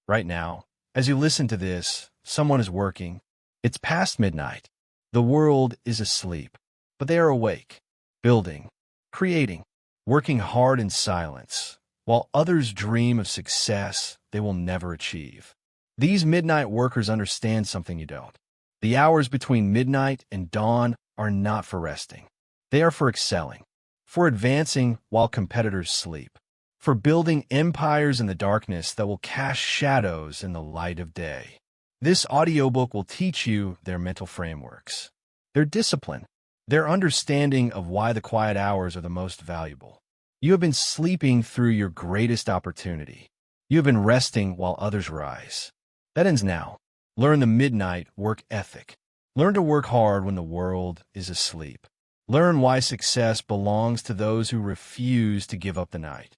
Right now, as you listen to this, someone is working. It's past midnight. The world is asleep, but they are awake, building, creating, working hard in silence, while others dream of success they will never achieve. These midnight workers understand something you don't. The hours between midnight and dawn are not for resting. They are for excelling, for advancing while competitors sleep, for building empires in the darkness that will cast shadows in the light of day. This audiobook will teach you their mental frameworks, their discipline, their understanding of why the quiet hours are the most valuable. You have been sleeping through your greatest opportunity. You have been resting while others rise. That ends now. Learn the midnight work ethic. Learn to work hard when the world is asleep. Learn why success belongs to those who refuse to give up the night.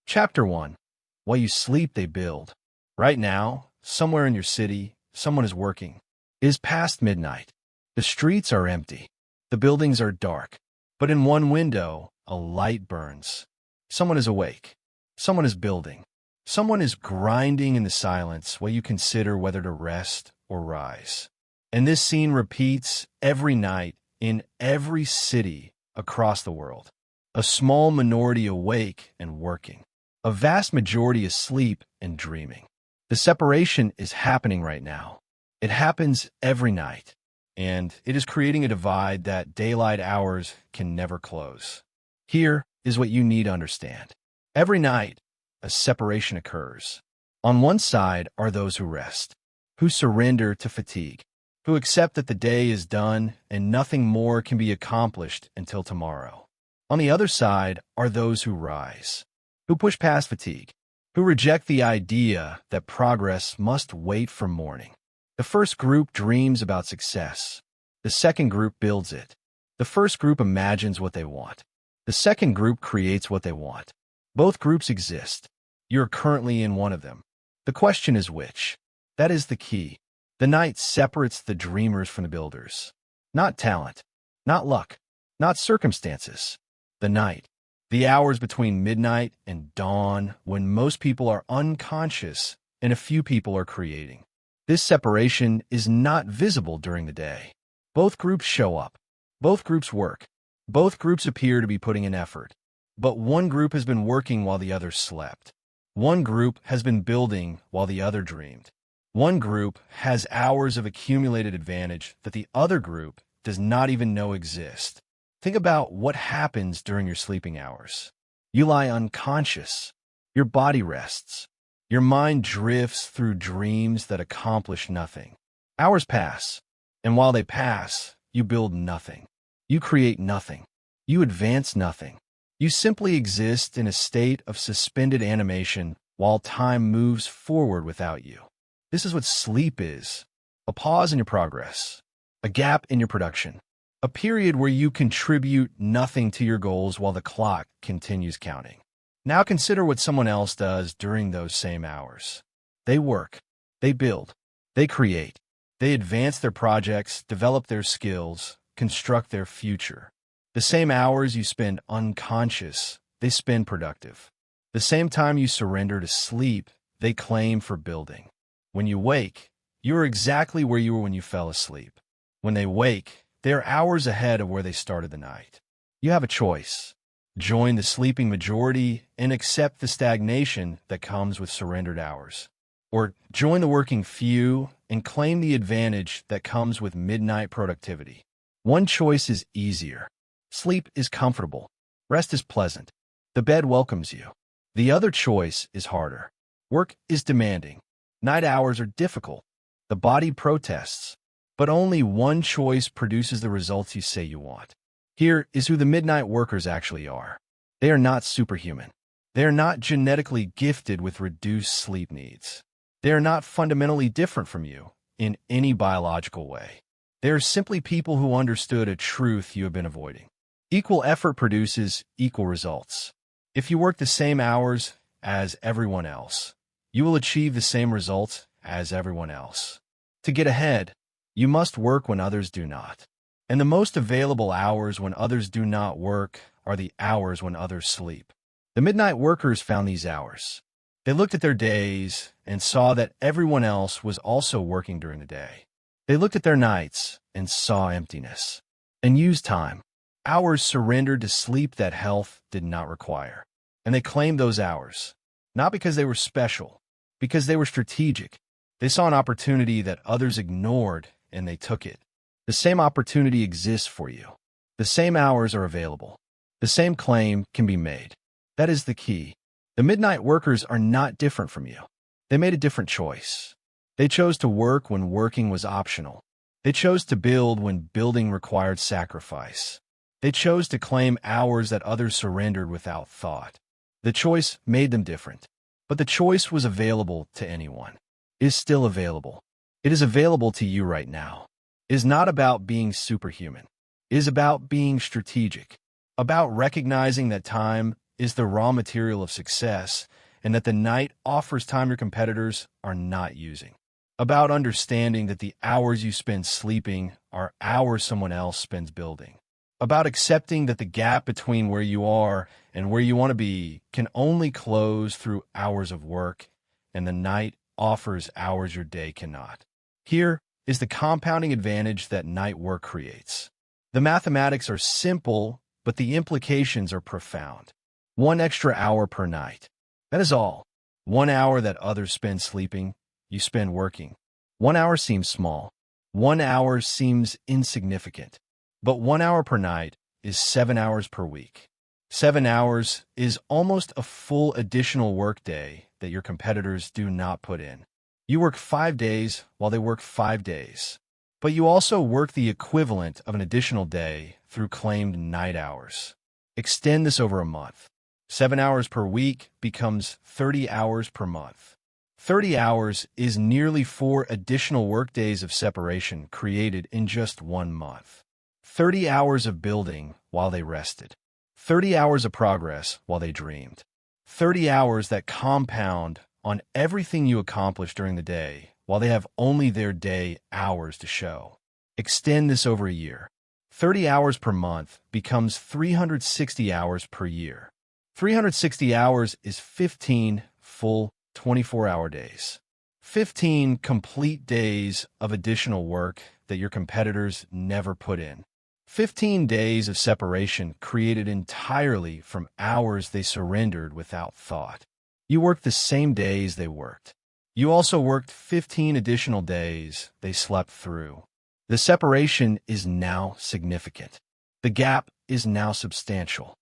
Chapter 1. While you sleep, they build. Right now, somewhere in your city, someone is working. It is past midnight. The streets are empty. The buildings are dark. But in one window, a light burns. Someone is awake. Someone is building. Someone is grinding in the silence while you consider whether to rest or rise. And this scene repeats every night in every city across the world. A small minority awake and working. A vast majority asleep and dreaming. The separation is happening right now. It happens every night, and it is creating a divide that daylight hours can never close. Here is what you need to understand. Every night, a separation occurs. On one side are those who rest, who surrender to fatigue, who accept that the day is done and nothing more can be accomplished until tomorrow. On the other side are those who rise, who push past fatigue, who reject the idea that progress must wait for morning. The first group dreams about success. The second group builds it. The first group imagines what they want. The second group creates what they want. Both groups exist. You're currently in one of them. The question is which. That is the key. The night separates the dreamers from the builders. Not talent, not luck, not circumstances. The night. The hours between midnight and dawn when most people are unconscious and a few people are creating. This separation is not visible during the day. Both groups show up. Both groups work. Both groups appear to be putting in effort. But one group has been working while the other slept. One group has been building while the other dreamed. One group has hours of accumulated advantage that the other group does not even know exist. Think about what happens during your sleeping hours. You lie unconscious. Your body rests. Your mind drifts through dreams that accomplish nothing. Hours pass, and while they pass, you build nothing. You create nothing. You advance nothing. You simply exist in a state of suspended animation while time moves forward without you. This is what sleep is. A pause in your progress. A gap in your production. A period where you contribute nothing to your goals while the clock continues counting. Now consider what someone else does during those same hours. They work. They build. They create. They advance their projects, develop their skills, construct their future. The same hours you spend unconscious, they spend productive. The same time you surrender to sleep, they claim for building. When you wake, you are exactly where you were when you fell asleep. When they wake, they are hours ahead of where they started the night. You have a choice. Join the sleeping majority and accept the stagnation that comes with surrendered hours. Or join the working few and claim the advantage that comes with midnight productivity. One choice is easier. Sleep is comfortable. Rest is pleasant. The bed welcomes you. The other choice is harder. Work is demanding. Night hours are difficult. The body protests. But only one choice produces the results you say you want. Here is who the midnight workers actually are. They are not superhuman. They are not genetically gifted with reduced sleep needs. They are not fundamentally different from you in any biological way. They are simply people who understood a truth you have been avoiding. Equal effort produces equal results. If you work the same hours as everyone else, you will achieve the same results as everyone else. To get ahead, you must work when others do not. And the most available hours when others do not work are the hours when others sleep. The midnight workers found these hours. They looked at their days and saw that everyone else was also working during the day. They looked at their nights and saw emptiness. And used time, hours surrendered to sleep that health did not require. And they claimed those hours, not because they were special, because they were strategic. They saw an opportunity that others ignored, and they took it. The same opportunity exists for you. The same hours are available. The same claim can be made. That is the key. The midnight workers are not different from you. They made a different choice. They chose to work when working was optional. They chose to build when building required sacrifice. They chose to claim hours that others surrendered without thought. The choice made them different, but the choice was available to anyone. It is still available. It is available to you right now. It is not about being superhuman. It is about being strategic, about recognizing that time is the raw material of success and that the night offers time your competitors are not using. About understanding that the hours you spend sleeping are hours someone else spends building. About accepting that the gap between where you are and where you want to be can only close through hours of work, and the night offers hours your day cannot. Here is the compounding advantage that night work creates. The mathematics are simple, but the implications are profound. 1 extra hour per night. That is all. 1 hour that others spend sleeping, you spend working. 1 hour seems small. 1 hour seems insignificant. But 1 hour per night is 7 hours per week. 7 hours is almost a full additional workday that your competitors do not put in. You work 5 days while they work 5 days. But you also work the equivalent of an additional day through claimed night hours. Extend this over a month. 7 hours per week becomes 30 hours per month. 30 hours is nearly 4 additional workdays of separation created in just 1 month. 30 hours of building while they rested. 30 hours of progress while they dreamed. 30 hours that compound on everything you accomplish during the day while they have only their day hours to show. Extend this over a year. 30 hours per month becomes 360 hours per year. 360 hours is 15 full 24-hour days. 15 complete days of additional work that your competitors never put in. 15 days of separation created entirely from hours they surrendered without thought. You worked the same days they worked. You also worked 15 additional days they slept through. The separation is now significant. The gap is now substantial.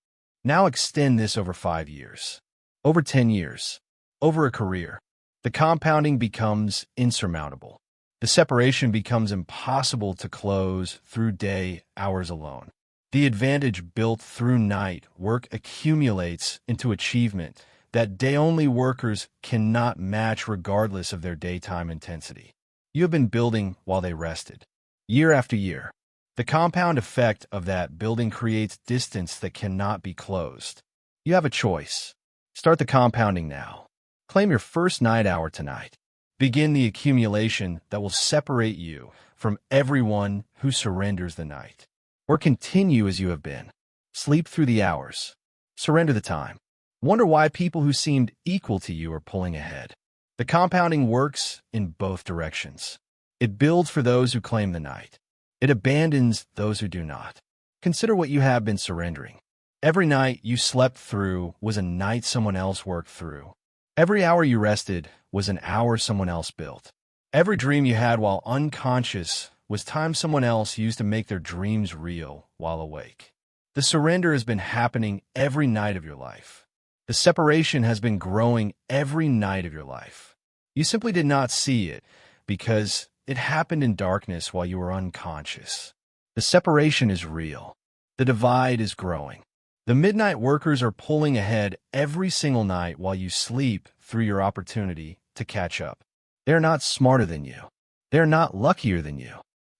Now extend this over 5 years, over 10 years, over a career. The compounding becomes insurmountable. The separation becomes impossible to close through day hours alone. The advantage built through night work accumulates into achievement that day-only workers cannot match regardless of their daytime intensity. You have been building while they rested, year after year. The compound effect of that building creates distance that cannot be closed. You have a choice. Start the compounding now. Claim your first night hour tonight. Begin the accumulation that will separate you from everyone who surrenders the night. Or continue as you have been. Sleep through the hours. Surrender the time. Wonder why people who seemed equal to you are pulling ahead. The compounding works in both directions. It builds for those who claim the night. It abandons those who do not. Consider what you have been surrendering. Every night you slept through was a night someone else worked through. Every hour you rested was an hour someone else built. Every dream you had while unconscious was time someone else used to make their dreams real while awake. The surrender has been happening every night of your life. The separation has been growing every night of your life. You simply did not see it because it happened in darkness while you were unconscious. The separation is real. The divide is growing. The midnight workers are pulling ahead every single night while you sleep through your opportunity to catch up. They are not smarter than you. They are not luckier than you.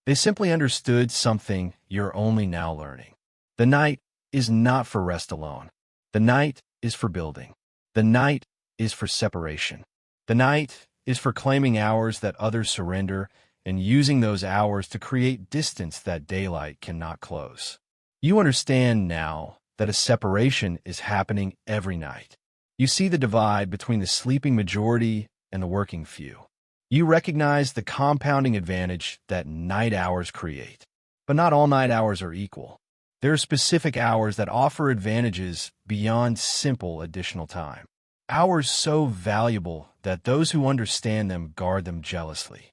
They simply understood something you're only now learning. The night is not for rest alone. The night is for building. The night is for separation. The night is for claiming hours that others surrender and using those hours to create distance that daylight cannot close. You understand now that a separation is happening every night. You see the divide between the sleeping majority and the working few. You recognize the compounding advantage that night hours create. But not all night hours are equal. There are specific hours that offer advantages beyond simple additional time. Hours so valuable that those who understand them guard them jealously.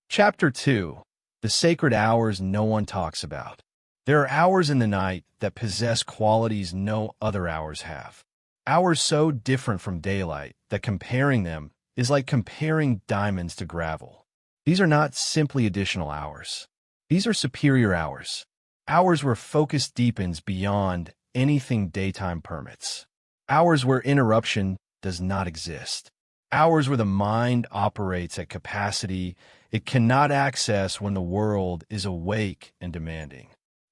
Chapter 2. The Sacred Hours No One Talks About. There are hours in the night that possess qualities no other hours have. Hours so different from daylight that comparing them is like comparing diamonds to gravel. These are not simply additional hours. These are superior hours. Hours where focus deepens beyond anything daytime permits. Hours where interruption does not exist. Hours where the mind operates at capacity it cannot access when the world is awake and demanding.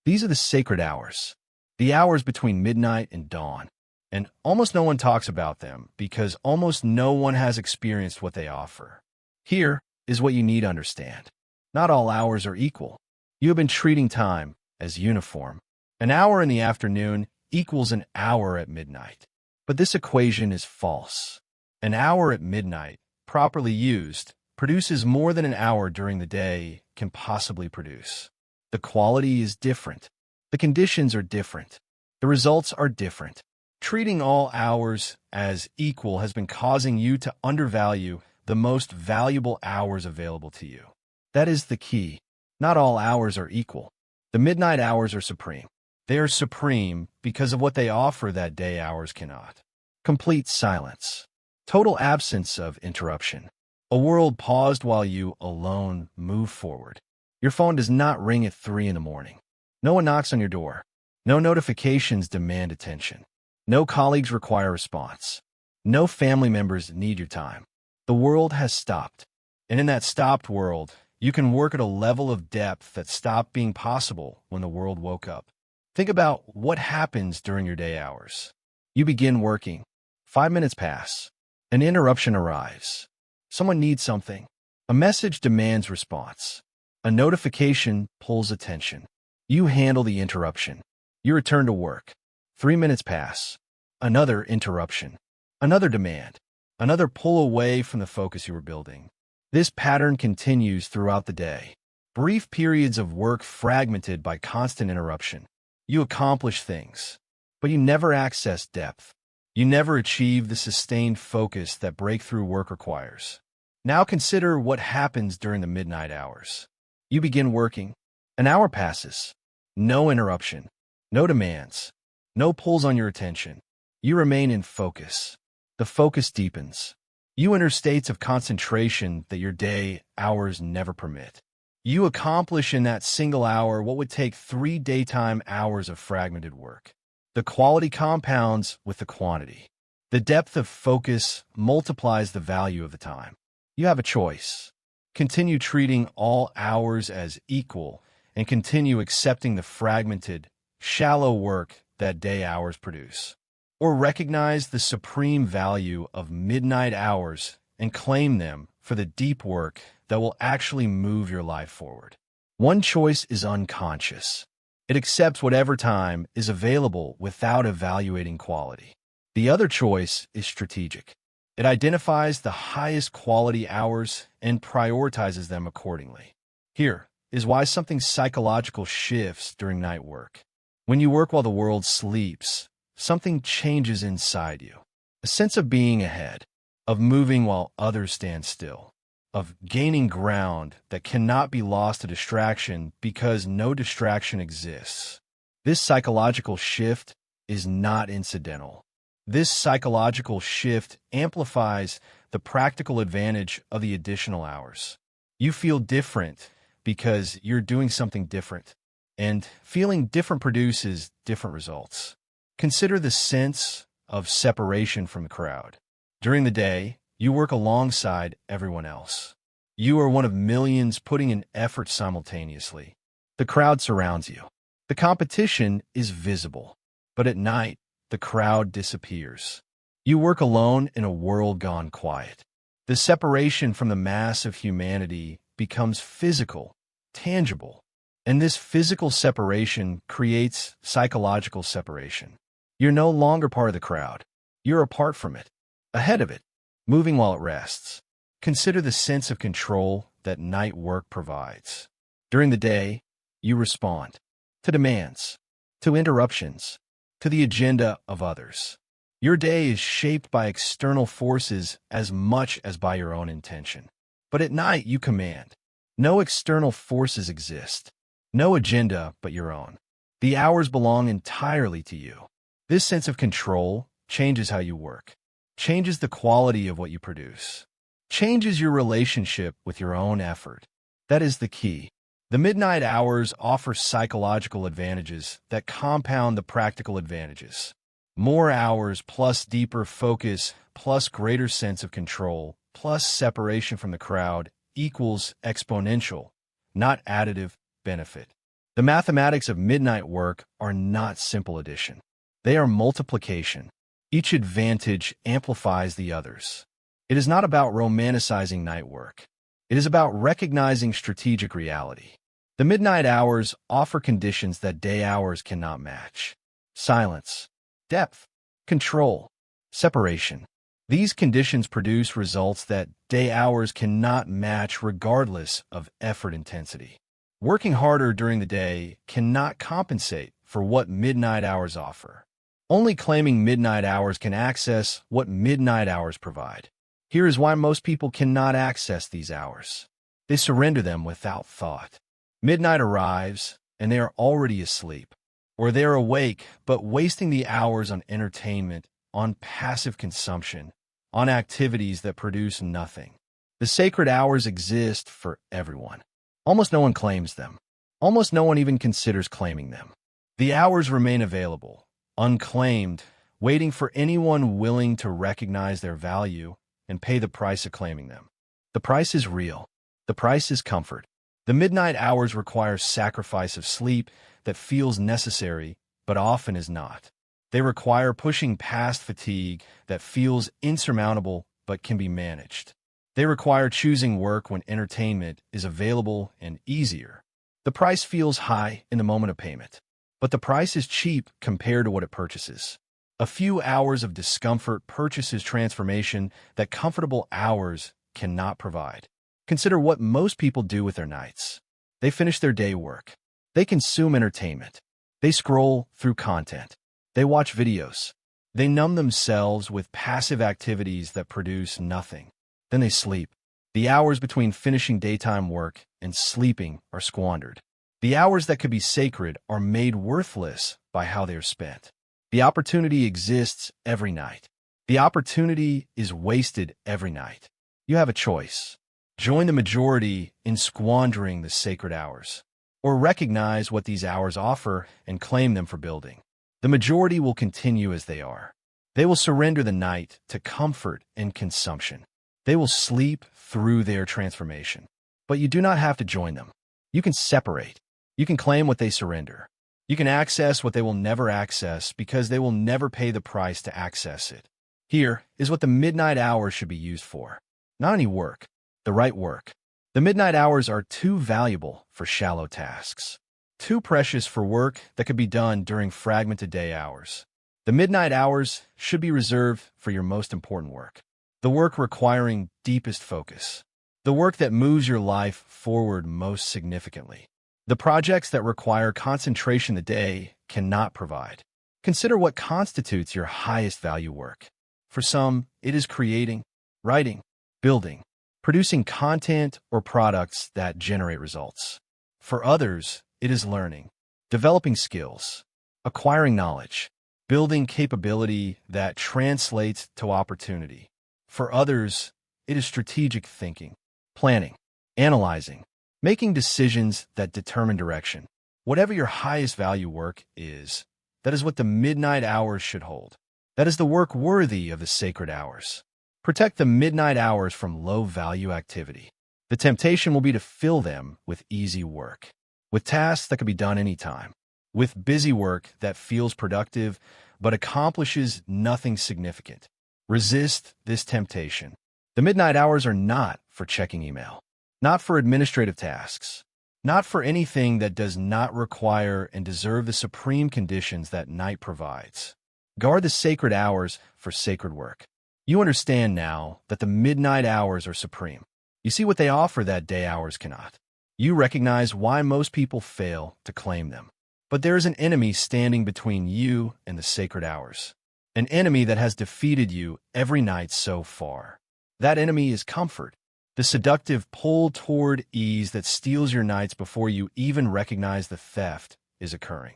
These are the sacred hours, the hours between midnight and dawn. And almost no one talks about them because almost no one has experienced what they offer. Here is what you need to understand. Not all hours are equal. You have been treating time as uniform. An hour in the afternoon equals an hour at midnight. But this equation is false. An hour at midnight, properly used, produces more than an hour during the day can possibly produce. The quality is different. The conditions are different. The results are different. Treating all hours as equal has been causing you to undervalue the most valuable hours available to you. That is the key. Not all hours are equal. The midnight hours are supreme. They are supreme because of what they offer that day hours cannot. Complete silence. Total absence of interruption. A world paused while you alone move forward. Your phone does not ring at 3 in the morning. No one knocks on your door. No notifications demand attention. No colleagues require a response. No family members need your time. The world has stopped. And in that stopped world, you can work at a level of depth that stopped being possible when the world woke up. Think about what happens during your day hours. You begin working. 5 minutes pass. An interruption arrives. Someone needs something. A message demands response. A notification pulls attention. You handle the interruption. You return to work. 3 minutes pass. Another interruption. Another demand. Another pull away from the focus you were building. This pattern continues throughout the day. Brief periods of work fragmented by constant interruption. You accomplish things, but you never access depth. You never achieve the sustained focus that breakthrough work requires. Now consider what happens during the midnight hours. You begin working. An hour passes. No interruption. No demands. No pulls on your attention. You remain in focus. The focus deepens. You enter states of concentration that your day hours never permit. You accomplish in that single hour what would take 3 daytime hours of fragmented work. The quality compounds with the quantity. The depth of focus multiplies the value of the time. You have a choice. Continue treating all hours as equal and continue accepting the fragmented, shallow work that day hours produce. Or recognize the supreme value of midnight hours and claim them for the deep work that will actually move your life forward. One choice is unconscious. It accepts whatever time is available without evaluating quality. The other choice is strategic. It identifies the highest quality hours and prioritizes them accordingly. Here is why something psychological shifts during night work. When you work while the world sleeps, something changes inside you. A sense of being ahead, of moving while others stand still, of gaining ground that cannot be lost to distraction because no distraction exists. This psychological shift is not incidental. This psychological shift amplifies the practical advantage of the additional hours. You feel different because you're doing something different, and feeling different produces different results. Consider the sense of separation from the crowd. During the day, you work alongside everyone else. You are one of millions putting in effort simultaneously. The crowd surrounds you. The competition is visible, but at night, the crowd disappears. You work alone in a world gone quiet. The separation from the mass of humanity becomes physical, tangible, and this physical separation creates psychological separation. You're no longer part of the crowd. You're apart from it, ahead of it, moving while it rests. Consider the sense of control that night work provides. During the day, you respond to demands, to interruptions, to the agenda of others. Your day is shaped by external forces as much as by your own intention. But at night, you command. No external forces exist. No agenda but your own. The hours belong entirely to you. This sense of control changes how you work, changes the quality of what you produce, changes your relationship with your own effort. That is the key. The midnight hours offer psychological advantages that compound the practical advantages. More hours plus deeper focus plus greater sense of control plus separation from the crowd equals exponential, not additive, benefit. The mathematics of midnight work are not simple addition. They are multiplication. Each advantage amplifies the others. It is not about romanticizing night work. It is about recognizing strategic reality. The midnight hours offer conditions that day hours cannot match. Silence, depth, control, separation. These conditions produce results that day hours cannot match regardless of effort intensity. Working harder during the day cannot compensate for what midnight hours offer. Only claiming midnight hours can access what midnight hours provide. Here is why most people cannot access these hours. They surrender them without thought. Midnight arrives, and they are already asleep. Or they are awake, but wasting the hours on entertainment, on passive consumption, on activities that produce nothing. The sacred hours exist for everyone. Almost no one claims them. Almost no one even considers claiming them. The hours remain available, unclaimed, waiting for anyone willing to recognize their value and pay the price of claiming them. The price is real. The price is comfort. The midnight hours require sacrifice of sleep that feels necessary, but often is not. They require pushing past fatigue that feels insurmountable, but can be managed. They require choosing work when entertainment is available and easier. The price feels high in the moment of payment, but the price is cheap compared to what it purchases. A few hours of discomfort purchases transformation that comfortable hours cannot provide. Consider what most people do with their nights. They finish their day work. They consume entertainment. They scroll through content. They watch videos. They numb themselves with passive activities that produce nothing. Then they sleep. The hours between finishing daytime work and sleeping are squandered. The hours that could be sacred are made worthless by how they are spent. The opportunity exists every night. The opportunity is wasted every night. You have a choice. Join the majority in squandering the sacred hours, or recognize what these hours offer and claim them for building. The majority will continue as they are. They will surrender the night to comfort and consumption. They will sleep through their transformation. But you do not have to join them. You can separate. You can claim what they surrender. You can access what they will never access because they will never pay the price to access it. Here is what the midnight hours should be used for. Not any work, the right work. The midnight hours are too valuable for shallow tasks, too precious for work that could be done during fragmented day hours. The midnight hours should be reserved for your most important work. The work requiring deepest focus. The work that moves your life forward most significantly. The projects that require concentration the day cannot provide. Consider what constitutes your highest value work. For some, it is creating, writing, building, producing content or products that generate results. For others, it is learning, developing skills, acquiring knowledge, building capability that translates to opportunity. For others, it is strategic thinking, planning, analyzing, making decisions that determine direction. Whatever your highest value work is, that is what the midnight hours should hold. That is the work worthy of the sacred hours. Protect the midnight hours from low-value activity. The temptation will be to fill them with easy work, with tasks that can be done anytime, with busy work that feels productive but accomplishes nothing significant. Resist this temptation. The midnight hours are not for checking email, not for administrative tasks, not for anything that does not require and deserve the supreme conditions that night provides. Guard the sacred hours for sacred work. You understand now that the midnight hours are supreme. You see what they offer that day hours cannot. You recognize why most people fail to claim them. But there is an enemy standing between you and the sacred hours. An enemy that has defeated you every night so far. That enemy is comfort, the seductive pull toward ease that steals your nights before you even recognize the theft is occurring.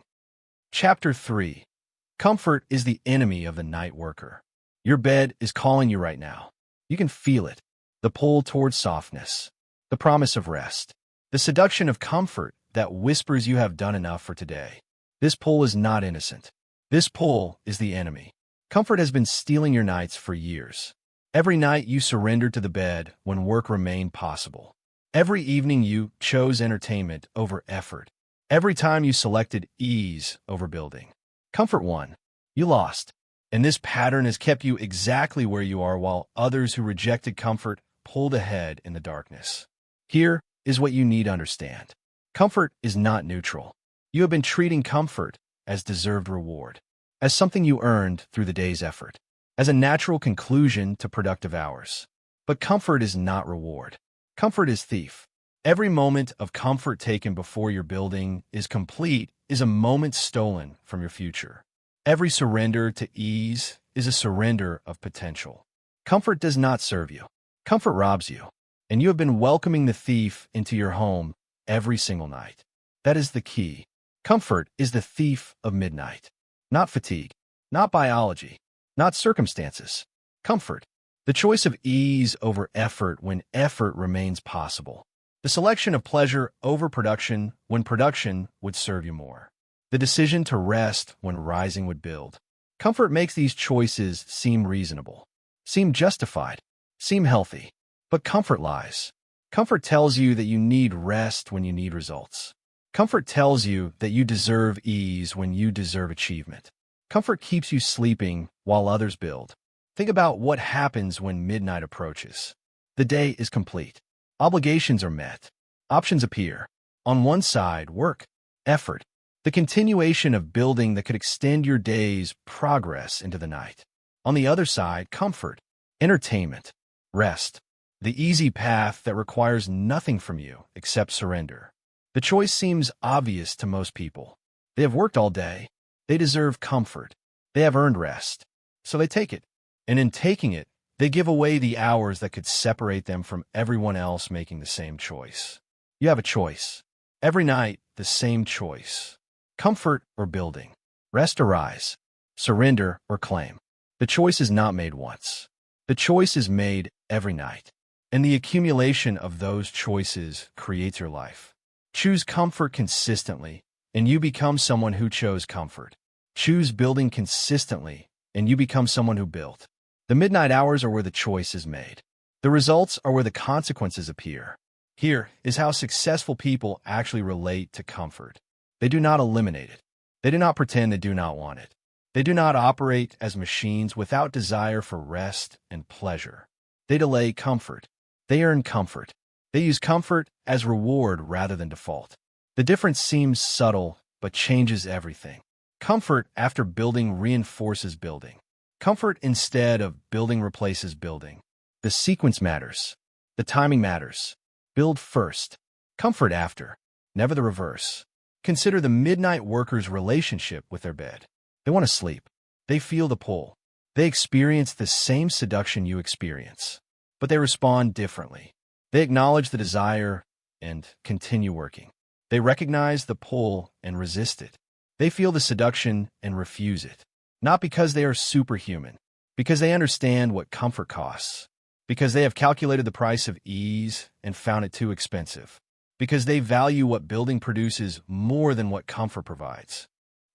Chapter 3. Comfort is the enemy of the night worker. Your bed is calling you right now. You can feel it. The pull toward softness. The promise of rest. The seduction of comfort that whispers you have done enough for today. This pull is not innocent. This pull is the enemy. Comfort has been stealing your nights for years. Every night you surrendered to the bed when work remained possible. Every evening you chose entertainment over effort. Every time you selected ease over building. Comfort won. You lost. And this pattern has kept you exactly where you are while others who rejected comfort pulled ahead in the darkness. Here is what you need to understand. Comfort is not neutral. You have been treating comfort as deserved reward, as something you earned through the day's effort, as a natural conclusion to productive hours. But comfort is not reward. Comfort is thief. Every moment of comfort taken before your building is complete is a moment stolen from your future. Every surrender to ease is a surrender of potential. Comfort does not serve you. Comfort robs you. And you have been welcoming the thief into your home every single night. That is the key. Comfort is the thief of midnight. Not fatigue, not biology, not circumstances. Comfort. The choice of ease over effort when effort remains possible. The selection of pleasure over production when production would serve you more. The decision to rest when rising would build. Comfort makes these choices seem reasonable, seem justified, seem healthy. But comfort lies. Comfort tells you that you need rest when you need results. Comfort tells you that you deserve ease when you deserve achievement. Comfort keeps you sleeping while others build. Think about what happens when midnight approaches. The day is complete. Obligations are met. Options appear. On one side, work, effort, the continuation of building that could extend your day's progress into the night. On the other side, comfort, entertainment, rest. The easy path that requires nothing from you except surrender. The choice seems obvious to most people. They have worked all day. They deserve comfort. They have earned rest. So they take it. And in taking it, they give away the hours that could separate them from everyone else making the same choice. You have a choice. Every night, the same choice. Comfort or building. Rest or rise. Surrender or claim. The choice is not made once. The choice is made every night. And the accumulation of those choices creates your life. Choose comfort consistently, and you become someone who chose comfort. Choose building consistently, and you become someone who built. The midnight hours are where the choice is made. The results are where the consequences appear. Here is how successful people actually relate to comfort. They do not eliminate it. They do not pretend they do not want it. They do not operate as machines without desire for rest and pleasure. They delay comfort. They earn comfort. They use comfort as reward rather than default. The difference seems subtle, but changes everything. Comfort after building reinforces building. Comfort instead of building replaces building. The sequence matters. The timing matters. Build first. Comfort after. Never the reverse. Consider the midnight worker's relationship with their bed. They want to sleep. They feel the pull. They experience the same seduction you experience. But they respond differently. They acknowledge the desire and continue working. They recognize the pull and resist it. They feel the seduction and refuse it. Not because they are superhuman, because they understand what comfort costs, because they have calculated the price of ease and found it too expensive, because they value what building produces more than what comfort provides.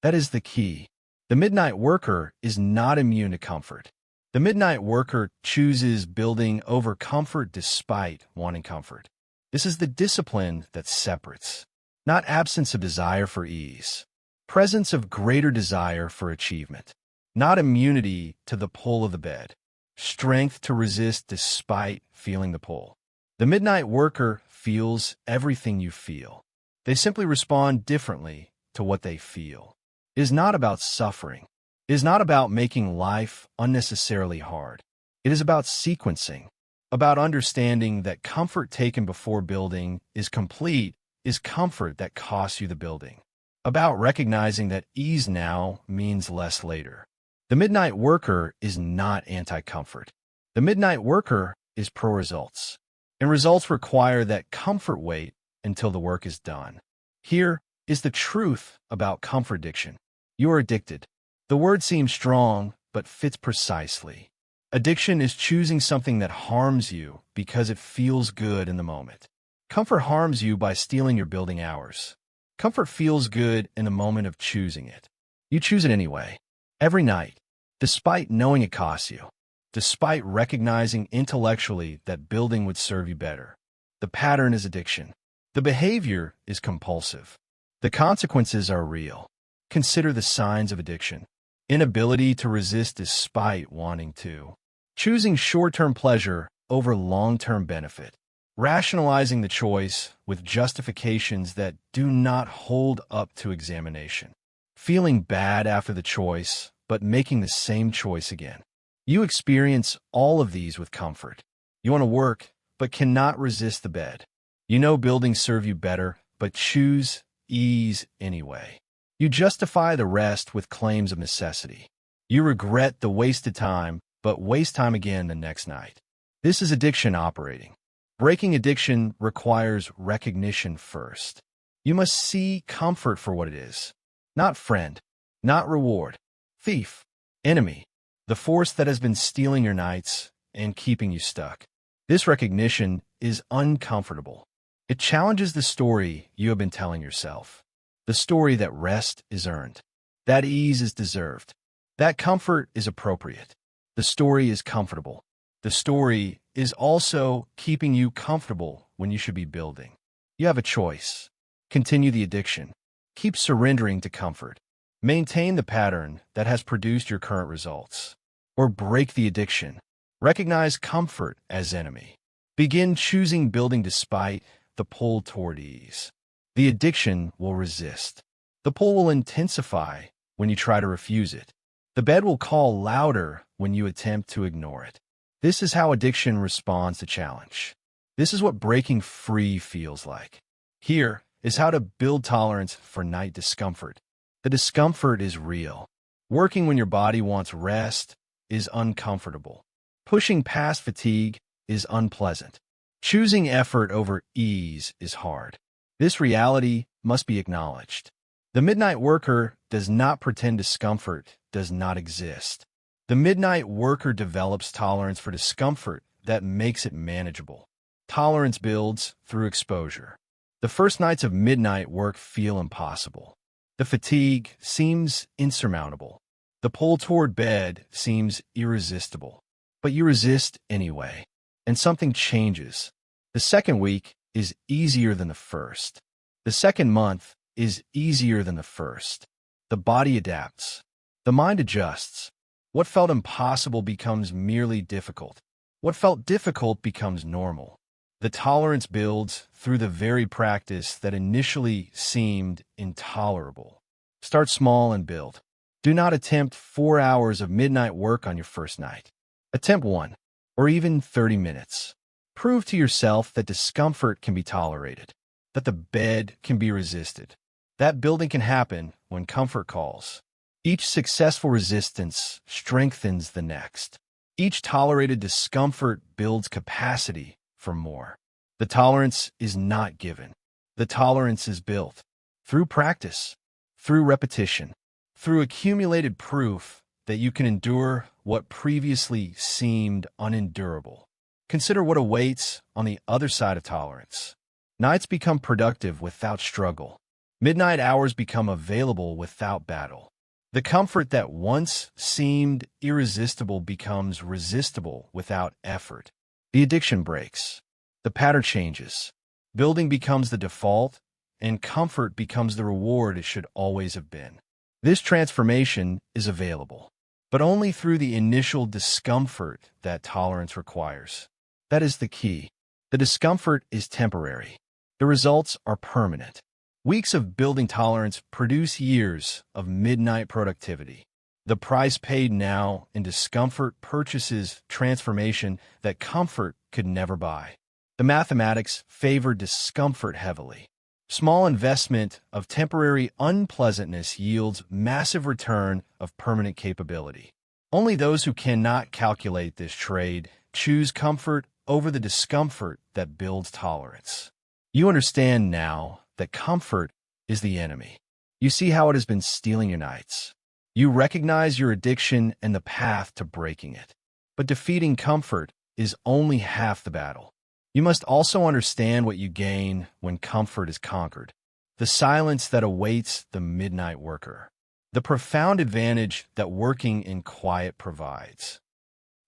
That is the key. The midnight worker is not immune to comfort. The midnight worker chooses building over comfort despite wanting comfort. This is the discipline that separates, not absence of desire for ease, presence of greater desire for achievement, not immunity to the pull of the bed, strength to resist despite feeling the pull. The midnight worker feels everything you feel. They simply respond differently to what they feel. It is not about suffering. It is not about making life unnecessarily hard. It is about sequencing, about understanding that comfort taken before building is complete is comfort that costs you the building, about recognizing that ease now means less later. The midnight worker is not anti-comfort. The midnight worker is pro-results, and results require that comfort wait until the work is done. Here is the truth about comfort addiction. You are addicted. The word seems strong, but fits precisely. Addiction is choosing something that harms you because it feels good in the moment. Comfort harms you by stealing your building hours. Comfort feels good in the moment of choosing it. You choose it anyway, every night, despite knowing it costs you, despite recognizing intellectually that building would serve you better. The pattern is addiction. The behavior is compulsive. The consequences are real. Consider the signs of addiction. Inability to resist despite wanting to. Choosing short-term pleasure over long-term benefit. Rationalizing the choice with justifications that do not hold up to examination. Feeling bad after the choice, but making the same choice again. You experience all of these with comfort. You want to work, but cannot resist the bed. You know buildings serve you better, but choose ease anyway. You justify the rest with claims of necessity. You regret the wasted time, but waste time again the next night. This is addiction operating. Breaking addiction requires recognition first. You must see comfort for what it is. Not friend, not reward, thief, enemy, the force that has been stealing your nights and keeping you stuck. This recognition is uncomfortable. It challenges the story you have been telling yourself. The story that rest is earned, that ease is deserved, that comfort is appropriate. The story is comfortable. The story is also keeping you comfortable when you should be building. You have a choice. Continue the addiction. Keep surrendering to comfort. Maintain the pattern that has produced your current results. Or break the addiction. Recognize comfort as enemy. Begin choosing building despite the pull toward ease. The addiction will resist. The pull will intensify when you try to refuse it. The bed will call louder when you attempt to ignore it. This is how addiction responds to challenge. This is what breaking free feels like. Here is how to build tolerance for night discomfort. The discomfort is real. Working when your body wants rest is uncomfortable. Pushing past fatigue is unpleasant. Choosing effort over ease is hard. This reality must be acknowledged. The midnight worker does not pretend discomfort does not exist. The midnight worker develops tolerance for discomfort that makes it manageable. Tolerance builds through exposure. The first nights of midnight work feel impossible. The fatigue seems insurmountable. The pull toward bed seems irresistible. But you resist anyway, and something changes. The second week is easier than the first. The second month is easier than the first. The body adapts. The mind adjusts. What felt impossible becomes merely difficult. What felt difficult becomes normal. The tolerance builds through the very practice that initially seemed intolerable. Start small and build. Do not attempt 4 hours of midnight work on your first night. Attempt 1, or even 30 minutes. Prove to yourself that discomfort can be tolerated, that the bed can be resisted, that building can happen when comfort calls. Each successful resistance strengthens the next. Each tolerated discomfort builds capacity for more. The tolerance is not given. The tolerance is built through practice, through repetition, through accumulated proof that you can endure what previously seemed unendurable. Consider what awaits on the other side of tolerance. Nights become productive without struggle. Midnight hours become available without battle. The comfort that once seemed irresistible becomes resistible without effort. The addiction breaks. The pattern changes. Building becomes the default, and comfort becomes the reward it should always have been. This transformation is available, but only through the initial discomfort that tolerance requires. That is the key. The discomfort is temporary. The results are permanent. Weeks of building tolerance produce years of midnight productivity. The price paid now in discomfort purchases transformation that comfort could never buy. The mathematics favor discomfort heavily. Small investment of temporary unpleasantness yields massive return of permanent capability. Only those who cannot calculate this trade choose comfort over the discomfort that builds tolerance. You understand now that comfort is the enemy. You see how it has been stealing your nights. You recognize your addiction and the path to breaking it. But defeating comfort is only half the battle. You must also understand what you gain when comfort is conquered. The silence that awaits the midnight worker. The profound advantage that working in quiet provides.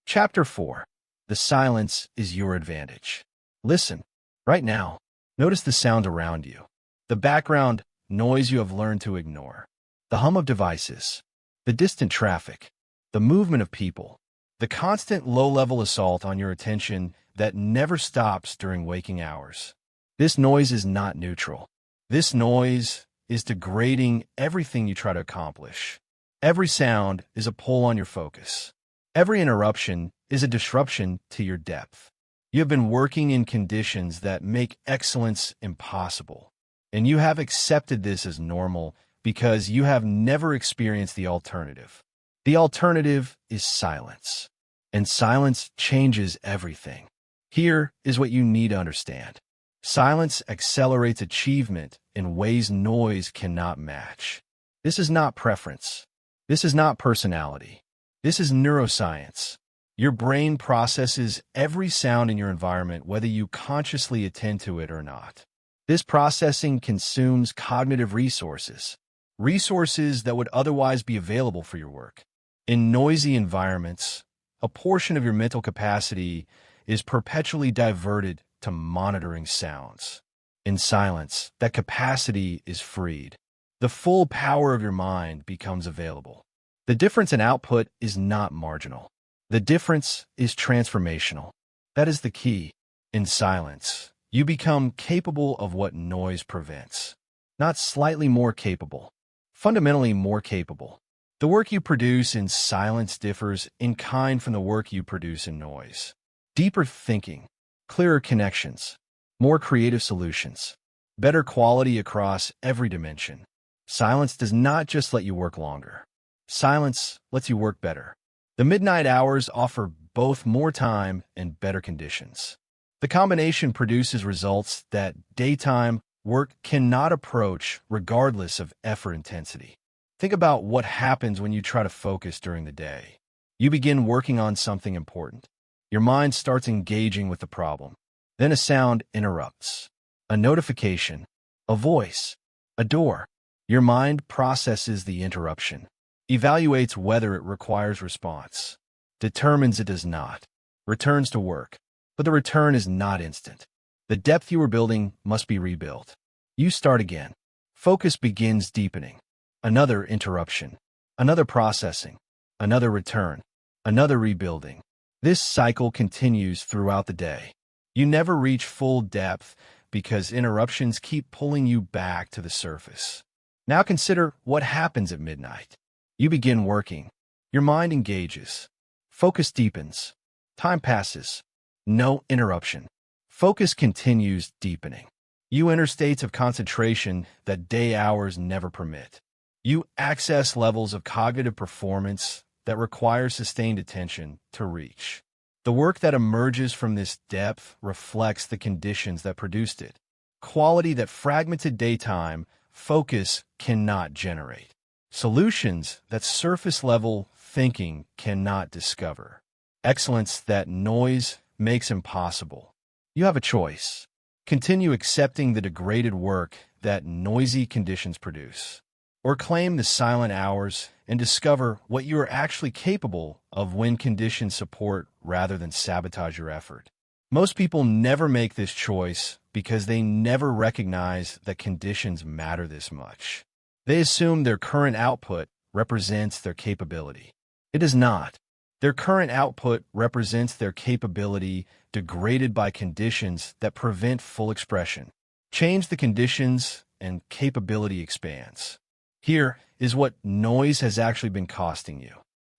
Chapter 4. The silence is your advantage. Listen, right now. Notice the sound around you. The background noise you have learned to ignore. The hum of devices. The distant traffic. The movement of people. The constant low-level assault on your attention that never stops during waking hours. This noise is not neutral. This noise is degrading everything you try to accomplish. Every sound is a pull on your focus. Every interruption is a disruption to your depth. You have been working in conditions that make excellence impossible, and you have accepted this as normal because you have never experienced the alternative. The alternative is silence, and silence changes everything. Here is what you need to understand. Silence accelerates achievement in ways noise cannot match. This is not preference. This is not personality. This is neuroscience. Your brain processes every sound in your environment whether you consciously attend to it or not. This processing consumes cognitive resources, resources that would otherwise be available for your work. In noisy environments, a portion of your mental capacity is perpetually diverted to monitoring sounds. In silence, that capacity is freed. The full power of your mind becomes available. The difference in output is not marginal. The difference is transformational. That is the key. In silence, you become capable of what noise prevents. Not slightly more capable, fundamentally more capable. The work you produce in silence differs in kind from the work you produce in noise. Deeper thinking, clearer connections, more creative solutions, better quality across every dimension. Silence does not just let you work longer. Silence lets you work better. The midnight hours offer both more time and better conditions. The combination produces results that daytime work cannot approach regardless of effort intensity. Think about what happens when you try to focus during the day. You begin working on something important. Your mind starts engaging with the problem. Then a sound interrupts. A notification, a voice, a door. Your mind processes the interruption, evaluates whether it requires response, determines it does not, returns to work. But the return is not instant. The depth you were building must be rebuilt. You start again. Focus begins deepening. Another interruption, another processing, another return, another rebuilding. This cycle continues throughout the day. You never reach full depth because interruptions keep pulling you back to the surface. Now consider what happens at midnight. You begin working. Your mind engages. Focus deepens. Time passes. No interruption. Focus continues deepening. You enter states of concentration that day hours never permit. You access levels of cognitive performance that require sustained attention to reach. The work that emerges from this depth reflects the conditions that produced it. Quality that fragmented daytime focus cannot generate. Solutions that surface-level thinking cannot discover. Excellence that noise makes impossible. You have a choice. Continue accepting the degraded work that noisy conditions produce, or claim the silent hours and discover what you are actually capable of when conditions support rather than sabotage your effort. Most people never make this choice because they never recognize that conditions matter this much. They assume their current output represents their capability. It does not. Their current output represents their capability degraded by conditions that prevent full expression. Change the conditions and capability expands. Here is what noise has actually been costing you.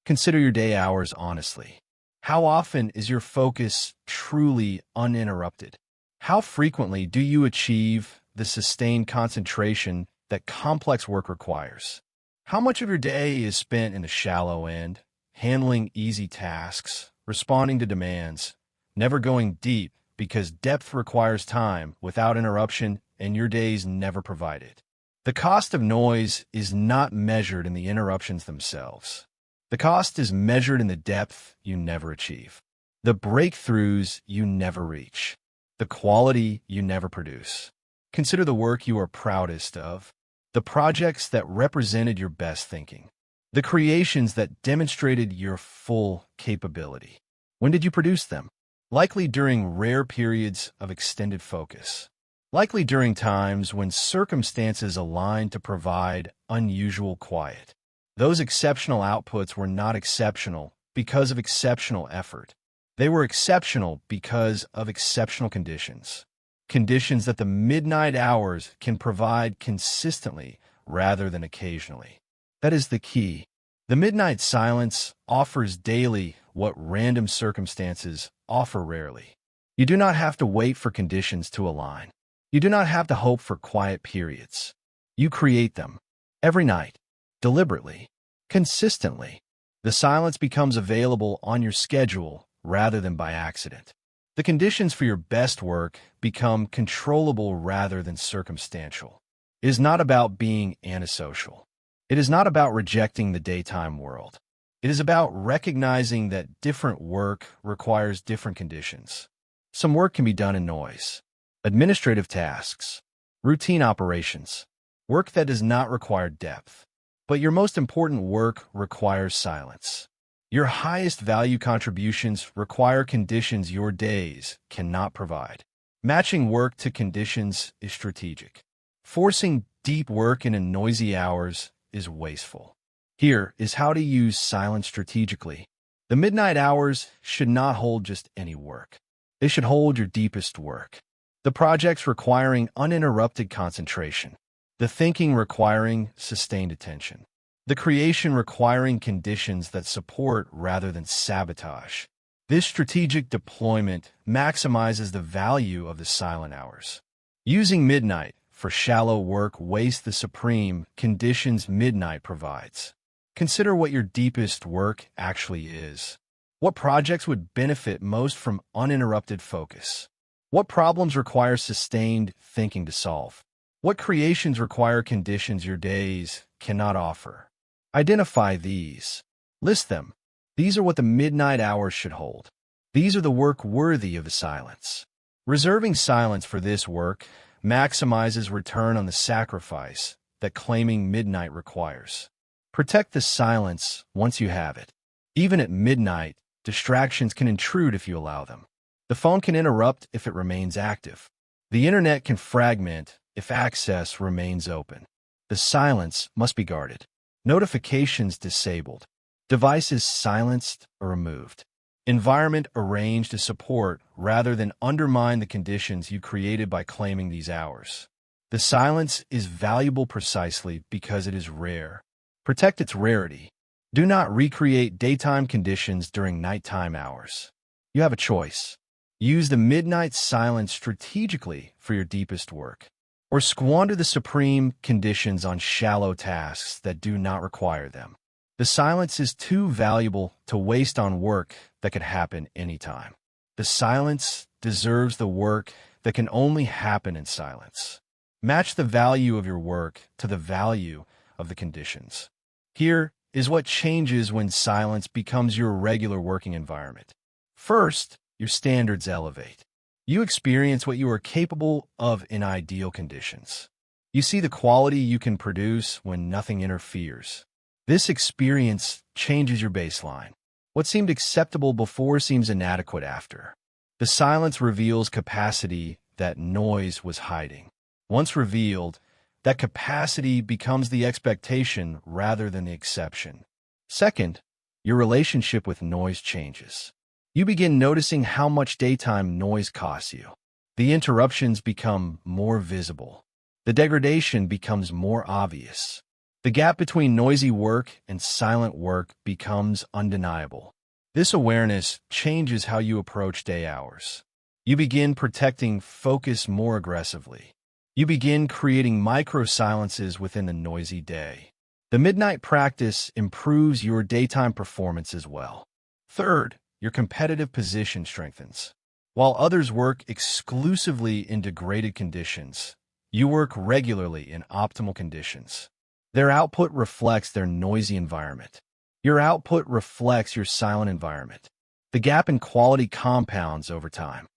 Consider your day hours honestly. How often is your focus truly uninterrupted? How frequently do you achieve the sustained concentration that complex work requires? How much of your day is spent in the shallow end, handling easy tasks, responding to demands, never going deep because depth requires time without interruption and your days never provide it? The cost of noise is not measured in the interruptions themselves. The cost is measured in the depth you never achieve, the breakthroughs you never reach, the quality you never produce. Consider the work you are proudest of, the projects that represented your best thinking, the creations that demonstrated your full capability. When did you produce them? Likely during rare periods of extended focus. Likely during times when circumstances aligned to provide unusual quiet. Those exceptional outputs were not exceptional because of exceptional effort. They were exceptional because of exceptional conditions. Conditions that the midnight hours can provide consistently rather than occasionally. That is the key. The midnight silence offers daily what random circumstances offer rarely. You do not have to wait for conditions to align. You do not have to hope for quiet periods. You create them every night, deliberately, consistently. The silence becomes available on your schedule rather than by accident. The conditions for your best work become controllable rather than circumstantial. It is not about being antisocial. It is not about rejecting the daytime world. It is about recognizing that different work requires different conditions. Some work can be done in noise, administrative tasks, routine operations, work that does not require depth. But your most important work requires silence. Your highest value contributions require conditions your days cannot provide. Matching work to conditions is strategic. Forcing deep work into noisy hours is wasteful. Here is how to use silence strategically. The midnight hours should not hold just any work. They should hold your deepest work. The projects requiring uninterrupted concentration. The thinking requiring sustained attention. The creation requiring conditions that support rather than sabotage. This strategic deployment maximizes the value of the silent hours. Using midnight for shallow work wastes the supreme conditions midnight provides. Consider what your deepest work actually is. What projects would benefit most from uninterrupted focus? What problems require sustained thinking to solve? What creations require conditions your days cannot offer? Identify these. List them. These are what the midnight hours should hold. These are the work worthy of the silence. Reserving silence for this work maximizes return on the sacrifice that claiming midnight requires. Protect the silence once you have it. Even at midnight, distractions can intrude if you allow them. The phone can interrupt if it remains active. The internet can fragment if access remains open. The silence must be guarded. Notifications disabled. Devices silenced or removed. Environment arranged to support rather than undermine the conditions you created by claiming these hours. The silence is valuable precisely because it is rare. Protect its rarity. Do not recreate daytime conditions during nighttime hours. You have a choice. Use the midnight silence strategically for your deepest work, or squander the supreme conditions on shallow tasks that do not require them. The silence is too valuable to waste on work that could happen anytime. The silence deserves the work that can only happen in silence. Match the value of your work to the value of the conditions. Here is what changes when silence becomes your regular working environment. First, your standards elevate. You experience what you are capable of in ideal conditions. You see the quality you can produce when nothing interferes. This experience changes your baseline. What seemed acceptable before seems inadequate after. The silence reveals capacity that noise was hiding. Once revealed, that capacity becomes the expectation rather than the exception. Second, your relationship with noise changes. You begin noticing how much daytime noise costs you. The interruptions become more visible. The degradation becomes more obvious. The gap between noisy work and silent work becomes undeniable. This awareness changes how you approach day hours. You begin protecting focus more aggressively. You begin creating micro-silences within the noisy day. The midnight practice improves your daytime performance as well. Third, your competitive position strengthens. While others work exclusively in degraded conditions, you work regularly in optimal conditions. Their output reflects their noisy environment. Your output reflects your silent environment. The gap in quality compounds over time.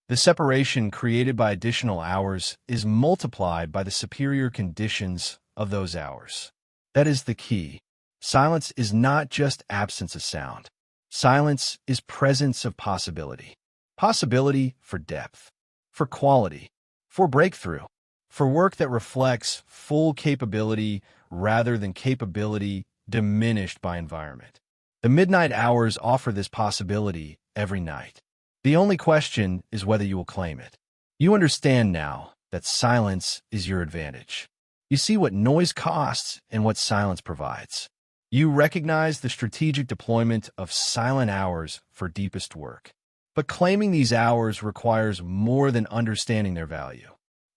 The separation created by additional hours is multiplied by the superior conditions of those hours. That is the key. Silence is not just absence of sound. Silence is presence of possibility. Possibility for depth, for quality, for breakthrough, for work that reflects full capability rather than capability diminished by environment. The midnight hours offer this possibility every night. The only question is whether you will claim it. You understand now that silence is your advantage. You see what noise costs and what silence provides. You recognize the strategic deployment of silent hours for deepest work. But claiming these hours requires more than understanding their value.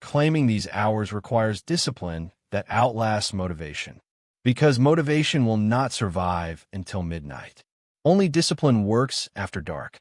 Claiming these hours requires discipline that outlasts motivation. Because motivation will not survive until midnight. Only discipline works after dark.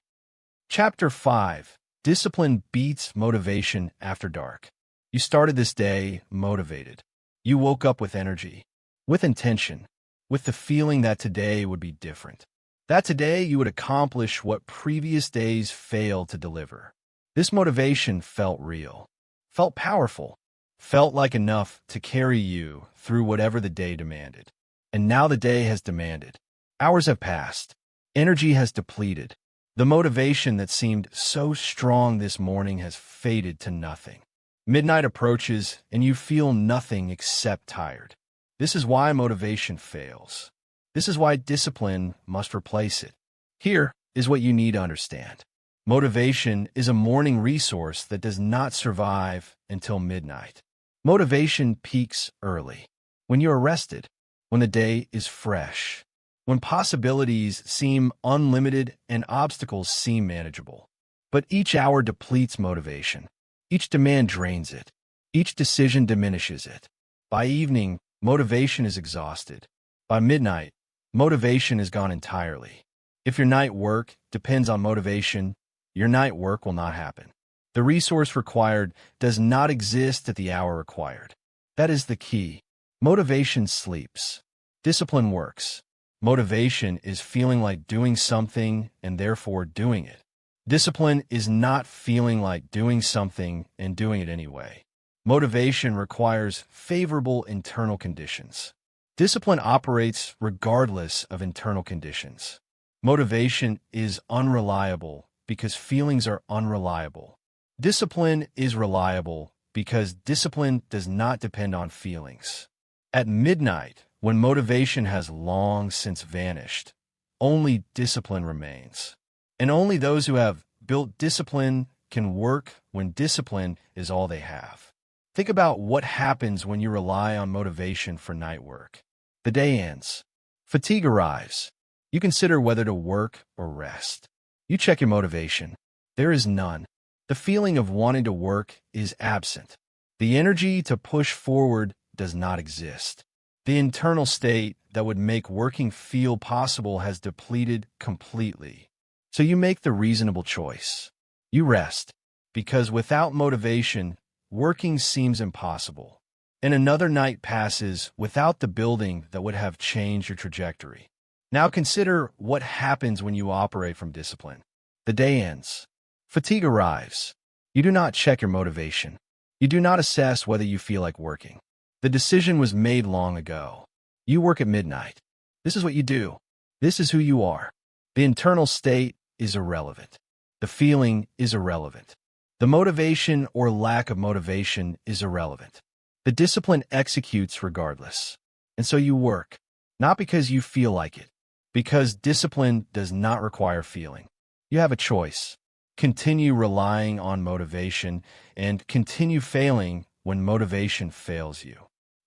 Chapter 5. Discipline beats motivation after dark. You started this day motivated. You woke up with energy, with intention, with the feeling that today would be different. That today you would accomplish what previous days failed to deliver. This motivation felt real, felt powerful, felt like enough to carry you through whatever the day demanded. And now the day has demanded. Hours have passed. Energy has depleted. The motivation that seemed so strong this morning has faded to nothing. Midnight approaches, and you feel nothing except tired. This is why motivation fails. This is why discipline must replace it. Here is what you need to understand. Motivation is a morning resource that does not survive until midnight. Motivation peaks early, when you're rested, when the day is fresh, when possibilities seem unlimited and obstacles seem manageable. But each hour depletes motivation. Each demand drains it. Each decision diminishes it. By evening, motivation is exhausted. By midnight, motivation is gone entirely. If your night work depends on motivation, your night work will not happen. The resource required does not exist at the hour required. That is the key. Motivation sleeps. Discipline works. Motivation is feeling like doing something and therefore doing it. Discipline is not feeling like doing something and doing it anyway. Motivation requires favorable internal conditions. Discipline operates regardless of internal conditions. Motivation is unreliable because feelings are unreliable. Discipline is reliable because discipline does not depend on feelings. At midnight, when motivation has long since vanished, only discipline remains. And only those who have built discipline can work when discipline is all they have. Think about what happens when you rely on motivation for night work. The day ends. Fatigue arrives. You consider whether to work or rest. You check your motivation. There is none. The feeling of wanting to work is absent. The energy to push forward does not exist. The internal state that would make working feel possible has depleted completely. So you make the reasonable choice. You rest, because without motivation, working seems impossible. And another night passes without the building that would have changed your trajectory. Now consider what happens when you operate from discipline. The day ends. Fatigue arrives. You do not check your motivation. You do not assess whether you feel like working. The decision was made long ago. You work at midnight. This is what you do. This is who you are. The internal state is irrelevant. The feeling is irrelevant. The motivation or lack of motivation is irrelevant. The discipline executes regardless. And so you work, not because you feel like it, because discipline does not require feeling. You have a choice. Continue relying on motivation and continue failing when motivation fails you.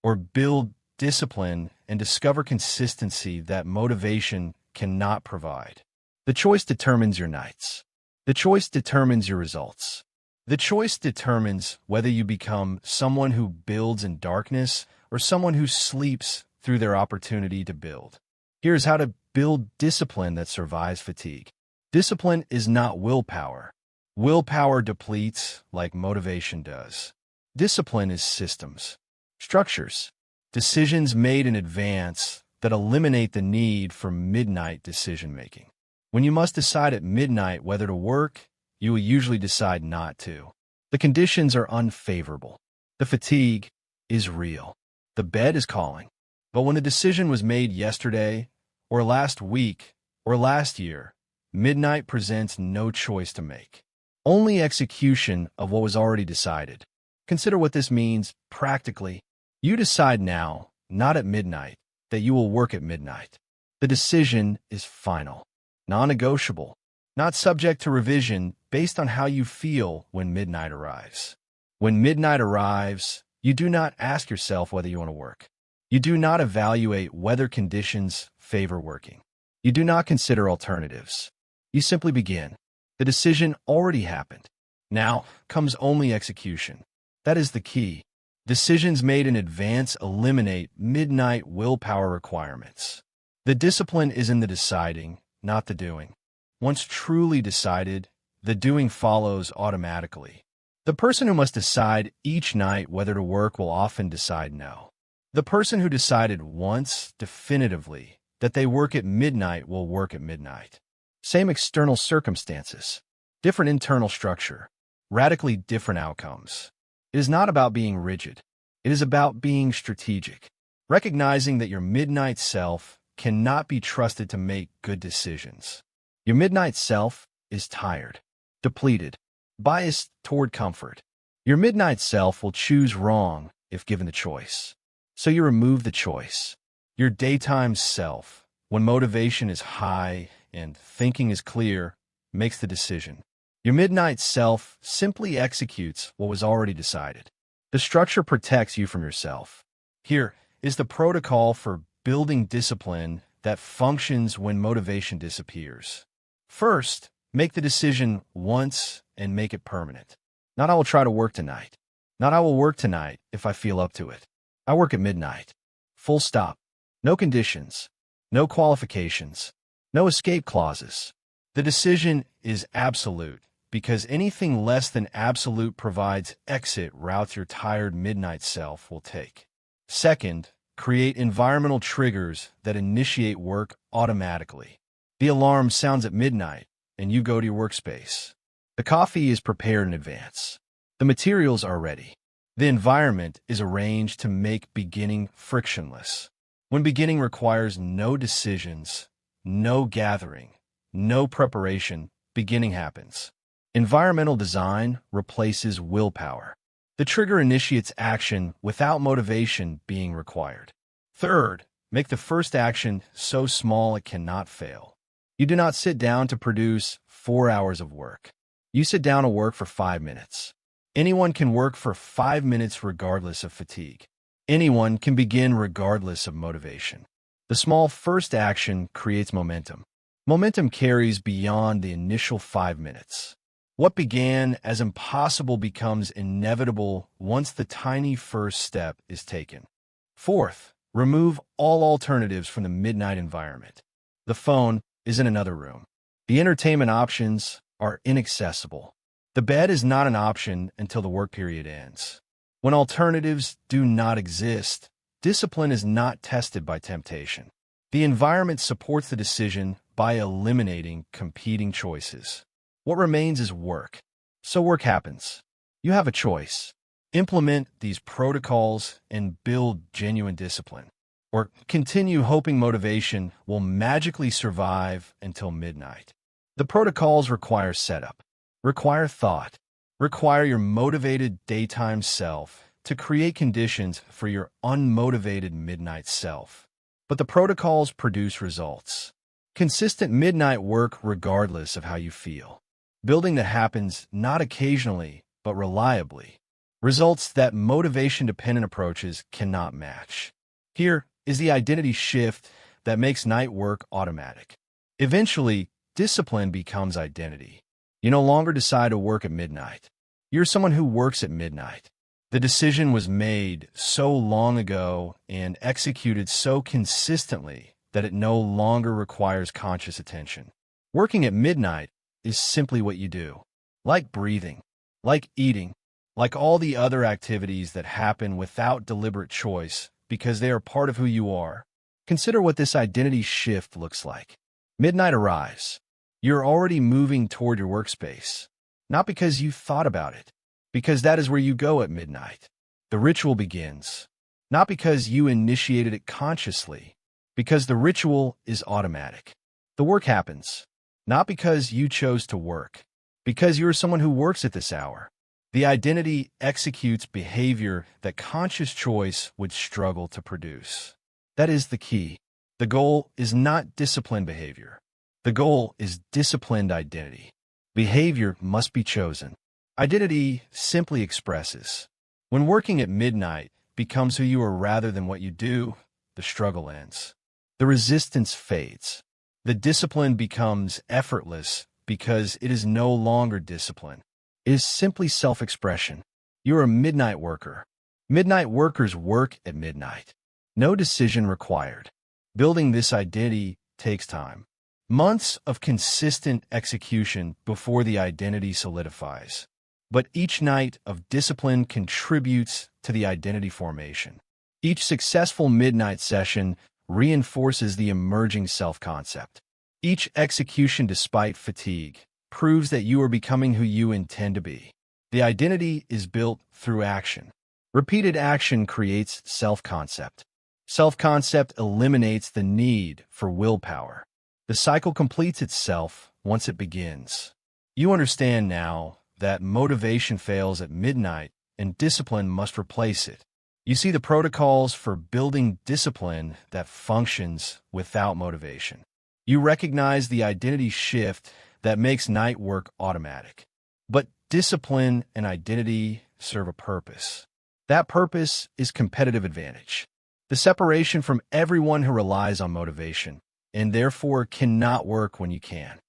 Or build discipline and discover consistency that motivation cannot provide. The choice determines your nights. The choice determines your results. The choice determines whether you become someone who builds in darkness or someone who sleeps through their opportunity to build. Here's how to build discipline that survives fatigue. Discipline is not willpower. Willpower depletes like motivation does. Discipline is systems, structures, decisions made in advance that eliminate the need for midnight decision-making. When you must decide at midnight whether to work, you will usually decide not to. The conditions are unfavorable. The fatigue is real. The bed is calling. But when the decision was made yesterday, or last week, or last year, midnight presents no choice to make. Only execution of what was already decided. Consider what this means practically. You decide now, not at midnight, that you will work at midnight. The decision is final, non-negotiable, not subject to revision based on how you feel when midnight arrives. When midnight arrives, you do not ask yourself whether you want to work. You do not evaluate whether conditions favor working. You do not consider alternatives. You simply begin. The decision already happened. Now comes only execution. That is the key. Decisions made in advance eliminate midnight willpower requirements. The discipline is in the deciding, not the doing. Once truly decided, the doing follows automatically. The person who must decide each night whether to work will often decide no. The person who decided once, definitively, that they work at midnight will work at midnight. Same external circumstances, different internal structure, radically different outcomes. It is not about being rigid. It is about being strategic, recognizing that your midnight self cannot be trusted to make good decisions. Your midnight self is tired, depleted, biased toward comfort. Your midnight self will choose wrong if given the choice. So you remove the choice. Your daytime self, when motivation is high and thinking is clear, makes the decision. Your midnight self simply executes what was already decided. The structure protects you from yourself. Here is the protocol for building discipline that functions when motivation disappears. First, make the decision once and make it permanent. Not I will try to work tonight. Not I will work tonight if I feel up to it. I work at midnight. Full stop. No conditions. No qualifications. No escape clauses. The decision is absolute because anything less than absolute provides exit routes your tired midnight self will take. Second, create environmental triggers that initiate work automatically. The alarm sounds at midnight, and you go to your workspace. The coffee is prepared in advance. The materials are ready. The environment is arranged to make beginning frictionless. When beginning requires no decisions, no gathering, no preparation, beginning happens. Environmental design replaces willpower. The trigger initiates action without motivation being required. Third, make the first action so small it cannot fail. You do not sit down to produce 4 hours of work. You sit down to work for 5 minutes. Anyone can work for 5 minutes regardless of fatigue. Anyone can begin regardless of motivation. The small first action creates momentum. Momentum carries beyond the initial 5 minutes. What began as impossible becomes inevitable once the tiny first step is taken. Fourth, remove all alternatives from the midnight environment. The phone is in another room. The entertainment options are inaccessible. The bed is not an option until the work period ends. When alternatives do not exist, discipline is not tested by temptation. The environment supports the decision by eliminating competing choices. What remains is work. So work happens. You have a choice. Implement these protocols and build genuine discipline. Or continue hoping motivation will magically survive until midnight. The protocols require setup, require thought, require your motivated daytime self to create conditions for your unmotivated midnight self. But the protocols produce results. Consistent midnight work regardless of how you feel. Building that happens not occasionally, but reliably. Results that motivation-dependent approaches cannot match. Here is the identity shift that makes night work automatic. Eventually, discipline becomes identity. You no longer decide to work at midnight. You're someone who works at midnight. The decision was made so long ago and executed so consistently that it no longer requires conscious attention. Working at midnight is simply what you do. Like breathing, like eating, like all the other activities that happen without deliberate choice because they are part of who you are. Consider what this identity shift looks like. Midnight arrives. You're already moving toward your workspace, not because you thought about it, because that is where you go at midnight. The ritual begins, not because you initiated it consciously, because the ritual is automatic. The work happens, not because you chose to work, because you're someone who works at this hour. The identity executes behavior that conscious choice would struggle to produce. That is the key. The goal is not disciplined behavior. The goal is disciplined identity. Behavior must be chosen. Identity simply expresses. When working at midnight becomes who you are rather than what you do, the struggle ends. The resistance fades. The discipline becomes effortless because it is no longer discipline. It is simply self-expression. You're a midnight worker. Midnight workers work at midnight. No decision required. Building this identity takes time. Months of consistent execution before the identity solidifies. But each night of discipline contributes to the identity formation. Each successful midnight session reinforces the emerging self-concept. Each execution despite fatigue proves that you are becoming who you intend to be. The identity is built through action. Repeated action creates self-concept. Self-concept eliminates the need for willpower. The cycle completes itself once it begins. You understand now that motivation fails at midnight and discipline must replace it. You see the protocols for building discipline that functions without motivation. You recognize the identity shift that makes night work automatic. But discipline and identity serve a purpose. That purpose is competitive advantage. The separation from everyone who relies on motivation and therefore cannot work when you can.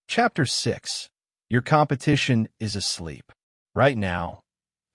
Chapter 6. Your competition is asleep. Right now,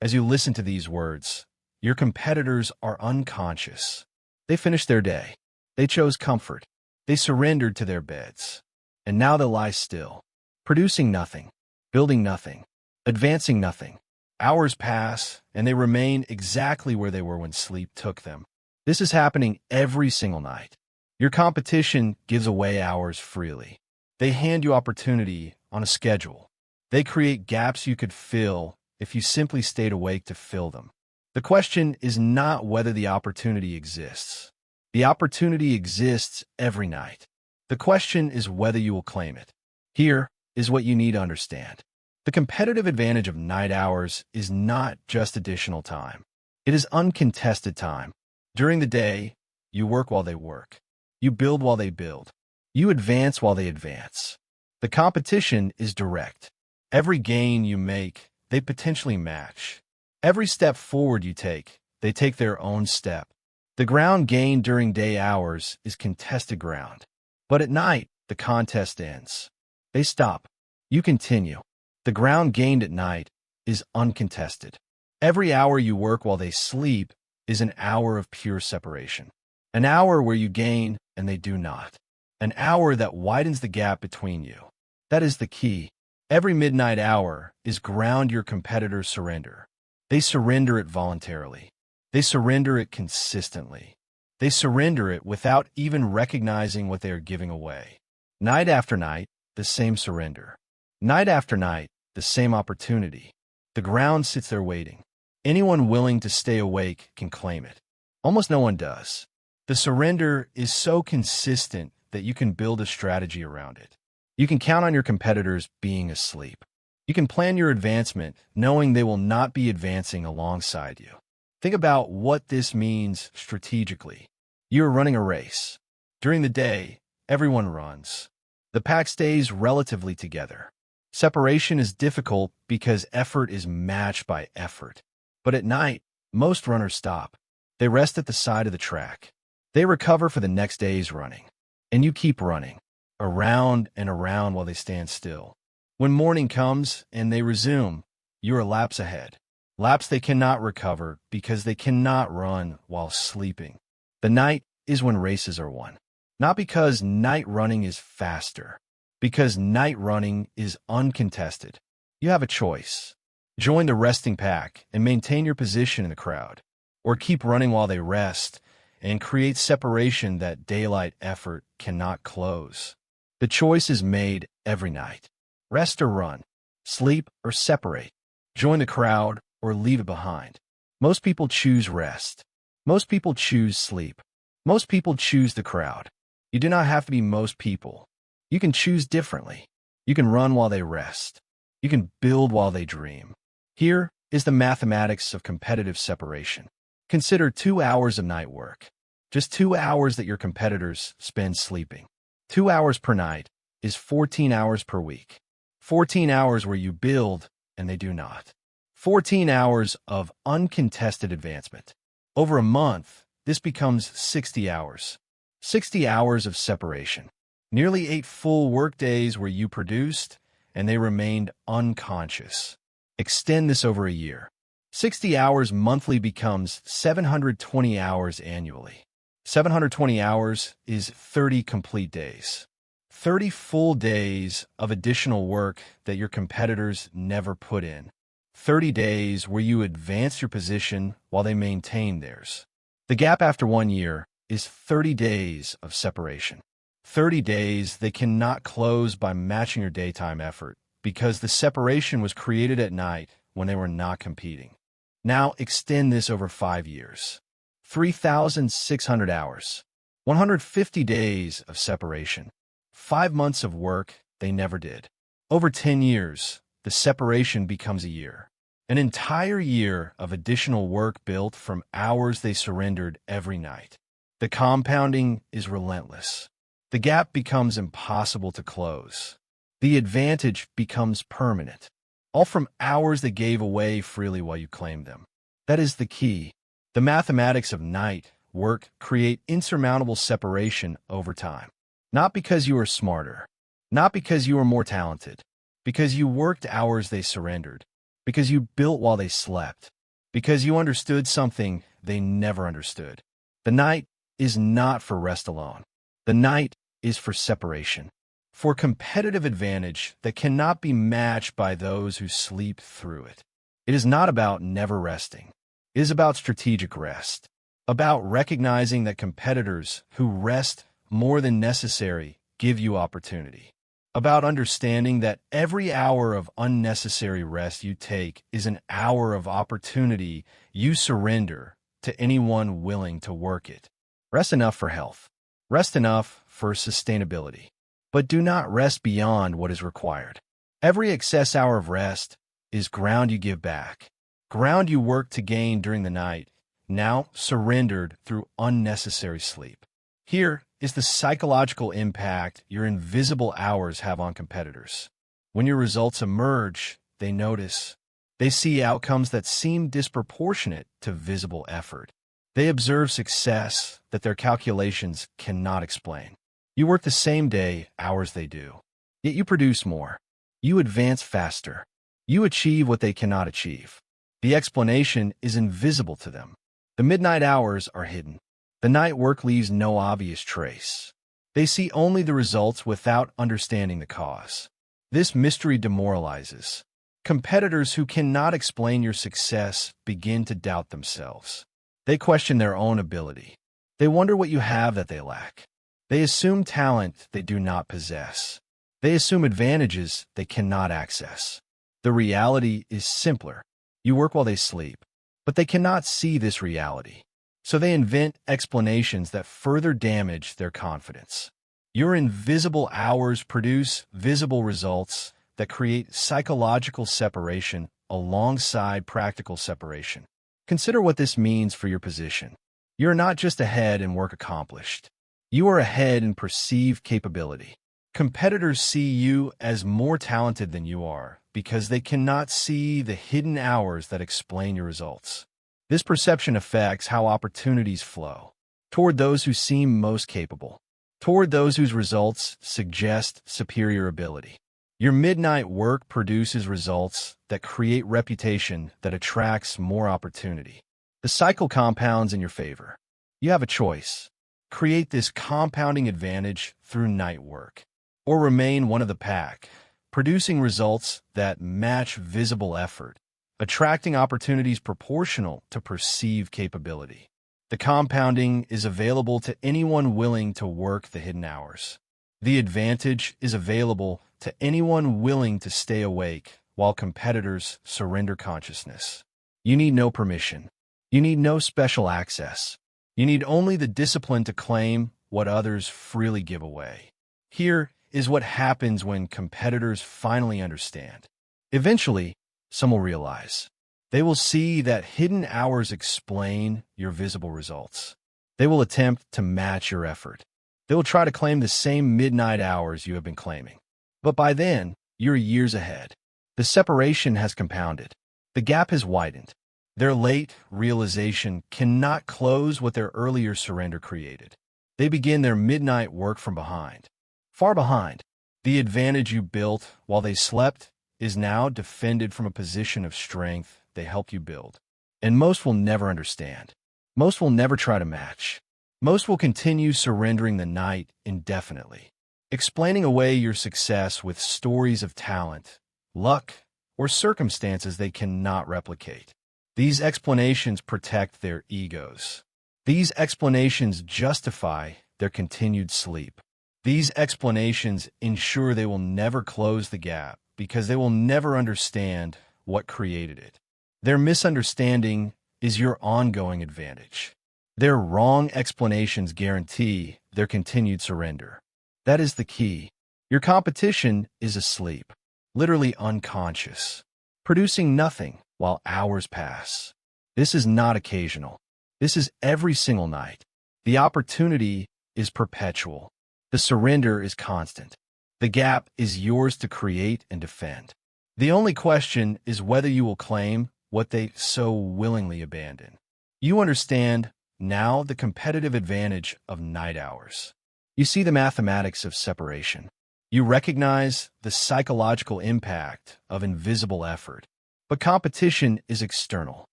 as you listen to these words, your competitors are unconscious. They finished their day. They chose comfort. They surrendered to their beds. And now they lie still, producing nothing, building nothing, advancing nothing. Hours pass, and they remain exactly where they were when sleep took them. This is happening every single night. Your competition gives away hours freely. They hand you opportunity on a schedule. They create gaps you could fill if you simply stayed awake to fill them. The question is not whether the opportunity exists. The opportunity exists every night. The question is whether you will claim it. Here is what you need to understand. The competitive advantage of night hours is not just additional time. It is uncontested time. During the day, you work while they work. You build while they build. You advance while they advance. The competition is direct. Every gain you make, they potentially match. Every step forward you take, they take their own step. The ground gained during day hours is contested ground. But at night, the contest ends. They stop. You continue. The ground gained at night is uncontested. Every hour you work while they sleep is an hour of pure separation. An hour where you gain and they do not. An hour that widens the gap between you. That is the key. Every midnight hour is ground your competitors surrender. They surrender it voluntarily. They surrender it consistently. They surrender it without even recognizing what they are giving away. Night after night, the same surrender. Night after night, the same opportunity. The ground sits there waiting. Anyone willing to stay awake can claim it. Almost no one does. The surrender is so consistent that you can build a strategy around it. You can count on your competitors being asleep. You can plan your advancement knowing they will not be advancing alongside you. Think about what this means strategically. You are running a race. During the day, everyone runs. The pack stays relatively together. Separation is difficult because effort is matched by effort. But at night, most runners stop. They rest at the side of the track. They recover for the next day's running. And you keep running, around and around while they stand still. When morning comes and they resume, you are laps ahead. Laps they cannot recover because they cannot run while sleeping. The night is when races are won. Not because night running is faster, because night running is uncontested. You have a choice. Join the resting pack and maintain your position in the crowd, or keep running while they rest and create separation that daylight effort cannot close. The choice is made every night. Rest or run, sleep or separate, join the crowd or leave it behind. Most people choose rest. Most people choose sleep. Most people choose the crowd. You do not have to be most people. You can choose differently. You can run while they rest. You can build while they dream. Here is the mathematics of competitive separation. Consider 2 hours of night work. Just 2 hours that your competitors spend sleeping. 2 hours per night is 14 hours per week. 14 hours where you build and they do not. 14 hours of uncontested advancement. Over a month, this becomes 60 hours. 60 hours of separation. Nearly 8 full workdays where you produced and they remained unconscious. Extend this over a year. 60 hours monthly becomes 720 hours annually. 720 hours is 30 complete days. 30 full days of additional work that your competitors never put in. 30 days where you advance your position while they maintain theirs. The gap after 1 year is 30 days of separation. 30 days they cannot close by matching your daytime effort because the separation was created at night when they were not competing. Now extend this over 5 years. 3,600 hours. 150 days of separation. 5 months of work they never did. Over 10 years, the separation becomes a year. An entire year of additional work built from hours they surrendered every night. The compounding is relentless. The gap becomes impossible to close. The advantage becomes permanent. All from hours they gave away freely while you claimed them. That is the key. The mathematics of night work create insurmountable separation over time. Not because you are smarter, not because you are more talented, because you worked hours they surrendered, because you built while they slept, because you understood something they never understood. The night is not for rest alone. The night is for separation, for competitive advantage that cannot be matched by those who sleep through it. It is not about never resting. It is about strategic rest, about recognizing that competitors who rest more than necessary give you opportunity, about understanding that every hour of unnecessary rest you take is an hour of opportunity you surrender to anyone willing to work it. Rest enough for health. Rest enough for sustainability. But do not rest beyond what is required. Every excess hour of rest is ground you give back, ground you work to gain during the night, now surrendered through unnecessary sleep. Here is the psychological impact your invisible hours have on competitors. When your results emerge, they notice. They see outcomes that seem disproportionate to visible effort. They observe success that their calculations cannot explain. You work the same day, hours they do. Yet you produce more. You advance faster. You achieve what they cannot achieve. The explanation is invisible to them. The midnight hours are hidden. The night work leaves no obvious trace. They see only the results without understanding the cause. This mystery demoralizes. Competitors who cannot explain your success begin to doubt themselves. They question their own ability. They wonder what you have that they lack. They assume talent they do not possess. They assume advantages they cannot access. The reality is simpler. You work while they sleep, but they cannot see this reality. So they invent explanations that further damage their confidence. Your invisible hours produce visible results that create psychological separation alongside practical separation. Consider what this means for your position. You are not just ahead in work accomplished. You are ahead in perceived capability. Competitors see you as more talented than you are because they cannot see the hidden hours that explain your results. This perception affects how opportunities flow toward those who seem most capable, toward those whose results suggest superior ability. Your midnight work produces results that create reputation that attracts more opportunity. The cycle compounds in your favor. You have a choice. Create this compounding advantage through night work, or remain one of the pack, producing results that match visible effort, attracting opportunities proportional to perceived capability. The compounding is available to anyone willing to work the hidden hours. The advantage is available to anyone willing to stay awake while competitors surrender consciousness. You need no permission. You need no special access. You need only the discipline to claim what others freely give away. Here is what happens when competitors finally understand. Eventually, some will realize. They will see that hidden hours explain your visible results. They will attempt to match your effort. They will try to claim the same midnight hours you have been claiming. But by then, you're years ahead. The separation has compounded. The gap has widened. Their late realization cannot close what their earlier surrender created. They begin their midnight work from behind. Far behind. The advantage you built while they slept is now defended from a position of strength they helped you build. And most will never understand. Most will never try to match. Most will continue surrendering the night indefinitely, explaining away your success with stories of talent, luck, or circumstances they cannot replicate. These explanations protect their egos. These explanations justify their continued sleep. These explanations ensure they will never close the gap because they will never understand what created it. Their misunderstanding is your ongoing advantage. Their wrong explanations guarantee their continued surrender. That is the key. Your competition is asleep, literally unconscious, producing nothing while hours pass. This is not occasional. This is every single night. The opportunity is perpetual. The surrender is constant. The gap is yours to create and defend. The only question is whether you will claim what they so willingly abandon. You understand now the competitive advantage of night hours. You see the mathematics of separation. You recognize the psychological impact of invisible effort. But competition is external.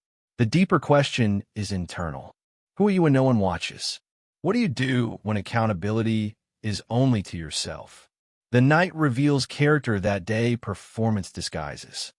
The deeper question is internal. Who are you when no one watches? What do you do when accountability is only to yourself? The night reveals character that day performance disguises.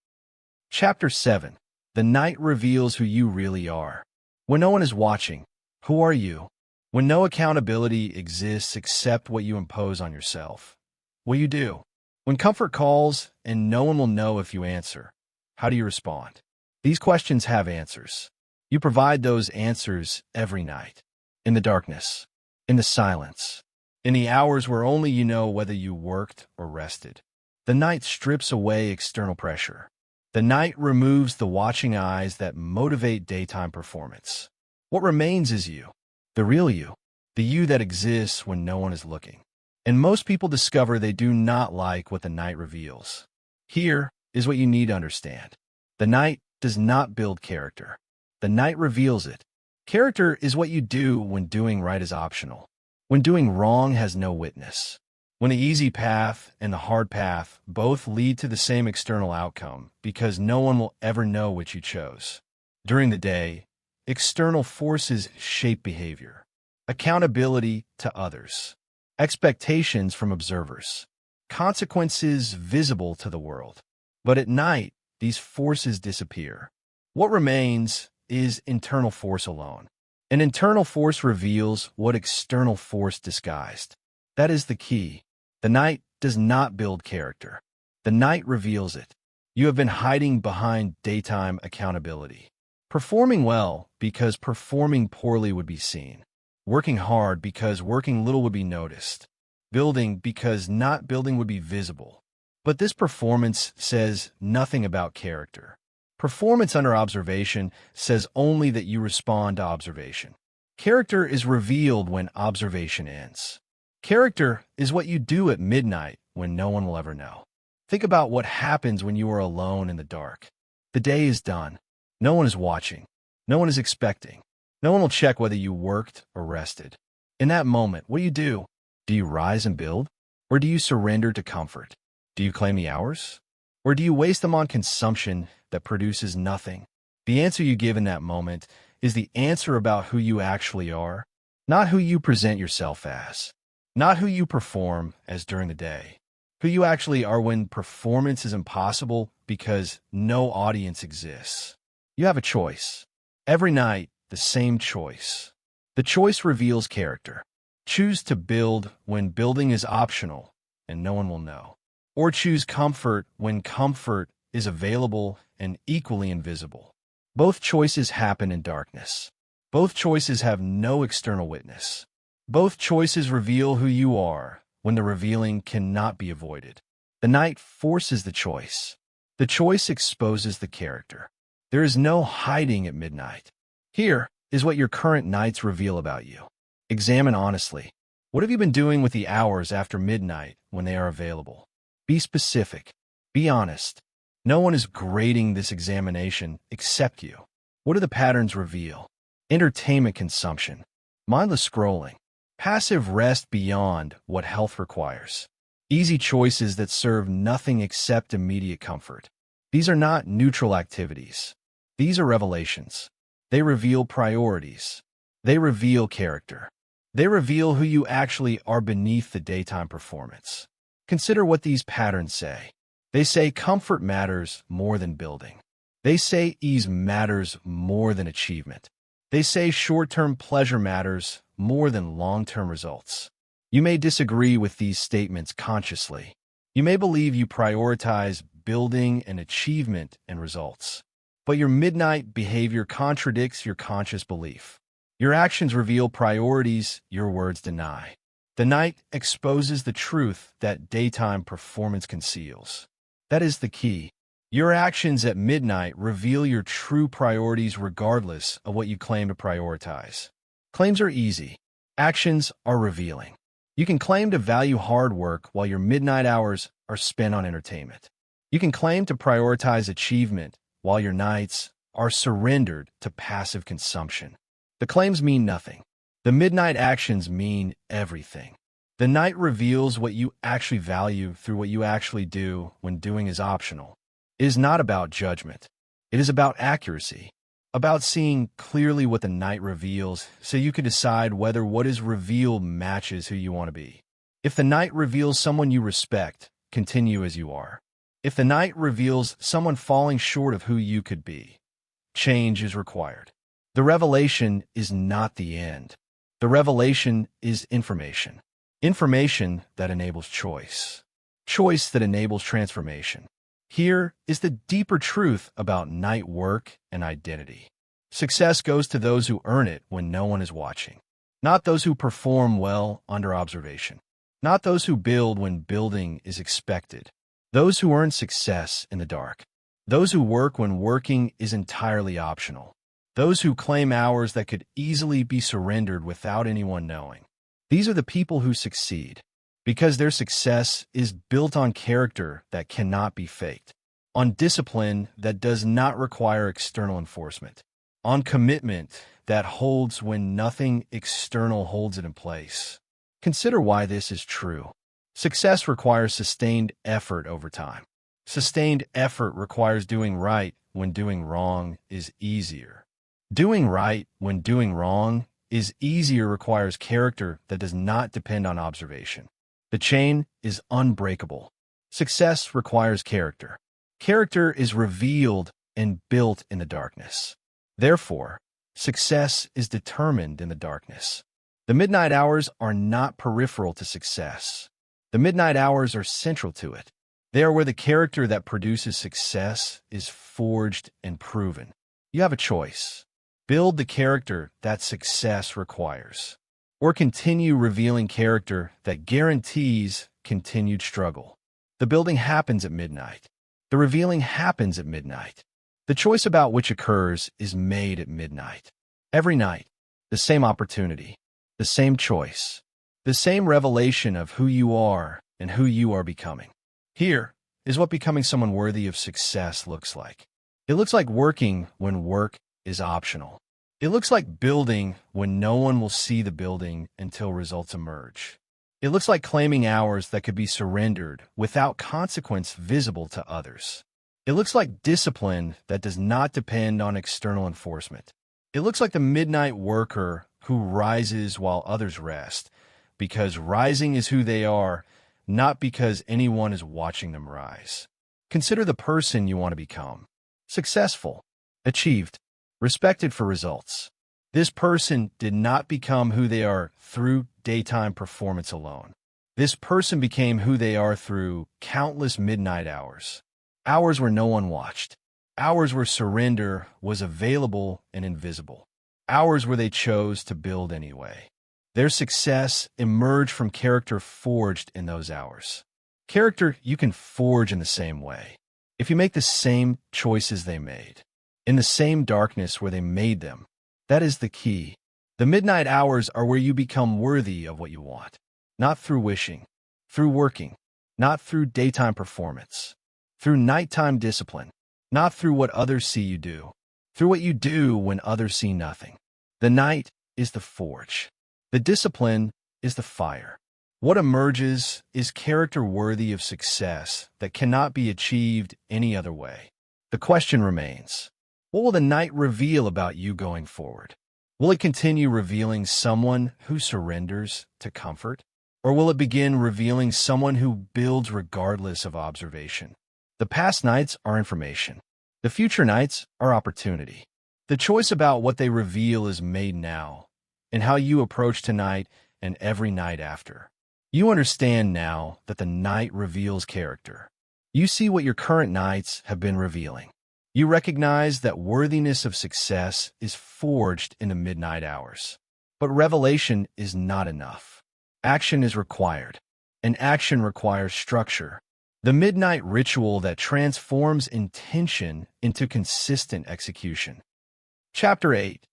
Chapter 7. The night reveals who you really are. When no one is watching, who are you? When no accountability exists except what you impose on yourself, what you do? When comfort calls and no one will know if you answer, how do you respond? These questions have answers. You provide those answers every night. In the darkness, in the silence, in the hours where only you know whether you worked or rested. The night strips away external pressure. The night removes the watching eyes that motivate daytime performance. What remains is you, the real you, the you that exists when no one is looking. And most people discover they do not like what the night reveals. Here is what you need to understand. The night does not build character. The night reveals it. Character is what you do when doing right is optional, when doing wrong has no witness, when the easy path and the hard path both lead to the same external outcome because no one will ever know which you chose. During the day, external forces shape behavior, accountability to others, expectations from observers, consequences visible to the world. But at night, these forces disappear. What remains is internal force alone. An internal force reveals what external force disguised. That is the key. The night does not build character. The night reveals it. You have been hiding behind daytime accountability. Performing well because performing poorly would be seen. Working hard because working little would be noticed. Building because not building would be visible. But this performance says nothing about character. Performance under observation says only that you respond to observation. Character is revealed when observation ends. Character is what you do at midnight when no one will ever know. Think about what happens when you are alone in the dark. The day is done. No one is watching. No one is expecting. No one will check whether you worked or rested. In that moment, what do? Do you rise and build? Or do you surrender to comfort? Do you claim the hours? Or do you waste them on consumption that produces nothing? The answer you give in that moment is the answer about who you actually are, not who you present yourself as, not who you perform as during the day, who you actually are when performance is impossible because no audience exists. You have a choice. Every night, the same choice. The choice reveals character. Choose to build when building is optional and no one will know. Or choose comfort when comfort is available and equally invisible. Both choices happen in darkness. Both choices have no external witness. Both choices reveal who you are when the revealing cannot be avoided. The night forces the choice. The choice exposes the character. There is no hiding at midnight. Here is what your current nights reveal about you. Examine honestly. What have you been doing with the hours after midnight when they are available? Be specific. Be honest. No one is grading this examination except you. What do the patterns reveal? Entertainment consumption, mindless scrolling, passive rest beyond what health requires, easy choices that serve nothing except immediate comfort. These are not neutral activities. These are revelations. They reveal priorities. They reveal character. They reveal who you actually are beneath the daytime performance. Consider what these patterns say. They say comfort matters more than building. They say ease matters more than achievement. They say short-term pleasure matters more than long-term results. You may disagree with these statements consciously. You may believe you prioritize building and achievement and results. But your midnight behavior contradicts your conscious belief. Your actions reveal priorities your words deny. The night exposes the truth that daytime performance conceals. That is the key. Your actions at midnight reveal your true priorities regardless of what you claim to prioritize. Claims are easy. Actions are revealing. You can claim to value hard work while your midnight hours are spent on entertainment. You can claim to prioritize achievement while your nights are surrendered to passive consumption. The claims mean nothing. The midnight actions mean everything. The night reveals what you actually value through what you actually do when doing is optional. It is not about judgment. It is about accuracy, about seeing clearly what the night reveals so you can decide whether what is revealed matches who you want to be. If the night reveals someone you respect, continue as you are. If the night reveals someone falling short of who you could be, change is required. The revelation is not the end. The revelation is information. Information that enables choice. Choice that enables transformation. Here is the deeper truth about night work and identity. Success goes to those who earn it when no one is watching, not those who perform well under observation, not those who build when building is expected, those who earn success in the dark, those who work when working is entirely optional, those who claim hours that could easily be surrendered without anyone knowing. These are the people who succeed, because their success is built on character that cannot be faked, on discipline that does not require external enforcement, on commitment that holds when nothing external holds it in place. Consider why this is true. Success requires sustained effort over time. Sustained effort requires doing right when doing wrong is easier. Doing right when doing wrong is easier requires character that does not depend on observation. The chain is unbreakable. Success requires character. Character is revealed and built in the darkness. Therefore, success is determined in the darkness. The midnight hours are not peripheral to success. The midnight hours are central to it. They are where the character that produces success is forged and proven. You have a choice. Build the character that success requires, or continue revealing character that guarantees continued struggle. The building happens at midnight. The revealing happens at midnight. The choice about which occurs is made at midnight. Every night, the same opportunity, the same choice, the same revelation of who you are and who you are becoming. Here is what becoming someone worthy of success looks like. It looks like working when work is optional. It looks like building when no one will see the building until results emerge. It looks like claiming hours that could be surrendered without consequence visible to others. It looks like discipline that does not depend on external enforcement. It looks like the midnight worker who rises while others rest, because rising is who they are, not because anyone is watching them rise. Consider the person you want to become. Successful, achieved, respected for results. This person did not become who they are through daytime performance alone. This person became who they are through countless midnight hours. Hours where no one watched. Hours where surrender was available and invisible. Hours where they chose to build anyway. Their success emerged from character forged in those hours. Character you can forge in the same way. If you make the same choices they made, in the same darkness where they made them, that is the key. The midnight hours are where you become worthy of what you want. Not through wishing, through working, not through daytime performance, through nighttime discipline, not through what others see you do, through what you do when others see nothing. The night is the forge. The discipline is the fire. What emerges is character worthy of success that cannot be achieved any other way. The question remains, what will the night reveal about you going forward? Will it continue revealing someone who surrenders to comfort? Or will it begin revealing someone who builds regardless of observation? The past nights are information. The future nights are opportunity. The choice about what they reveal is made now, in how you approach tonight and every night after. You understand now that the night reveals character. You see what your current nights have been revealing. You recognize that worthiness of success is forged in the midnight hours. But revelation is not enough. Action is required, and action requires structure. The midnight ritual that transforms intention into consistent execution. Chapter 8.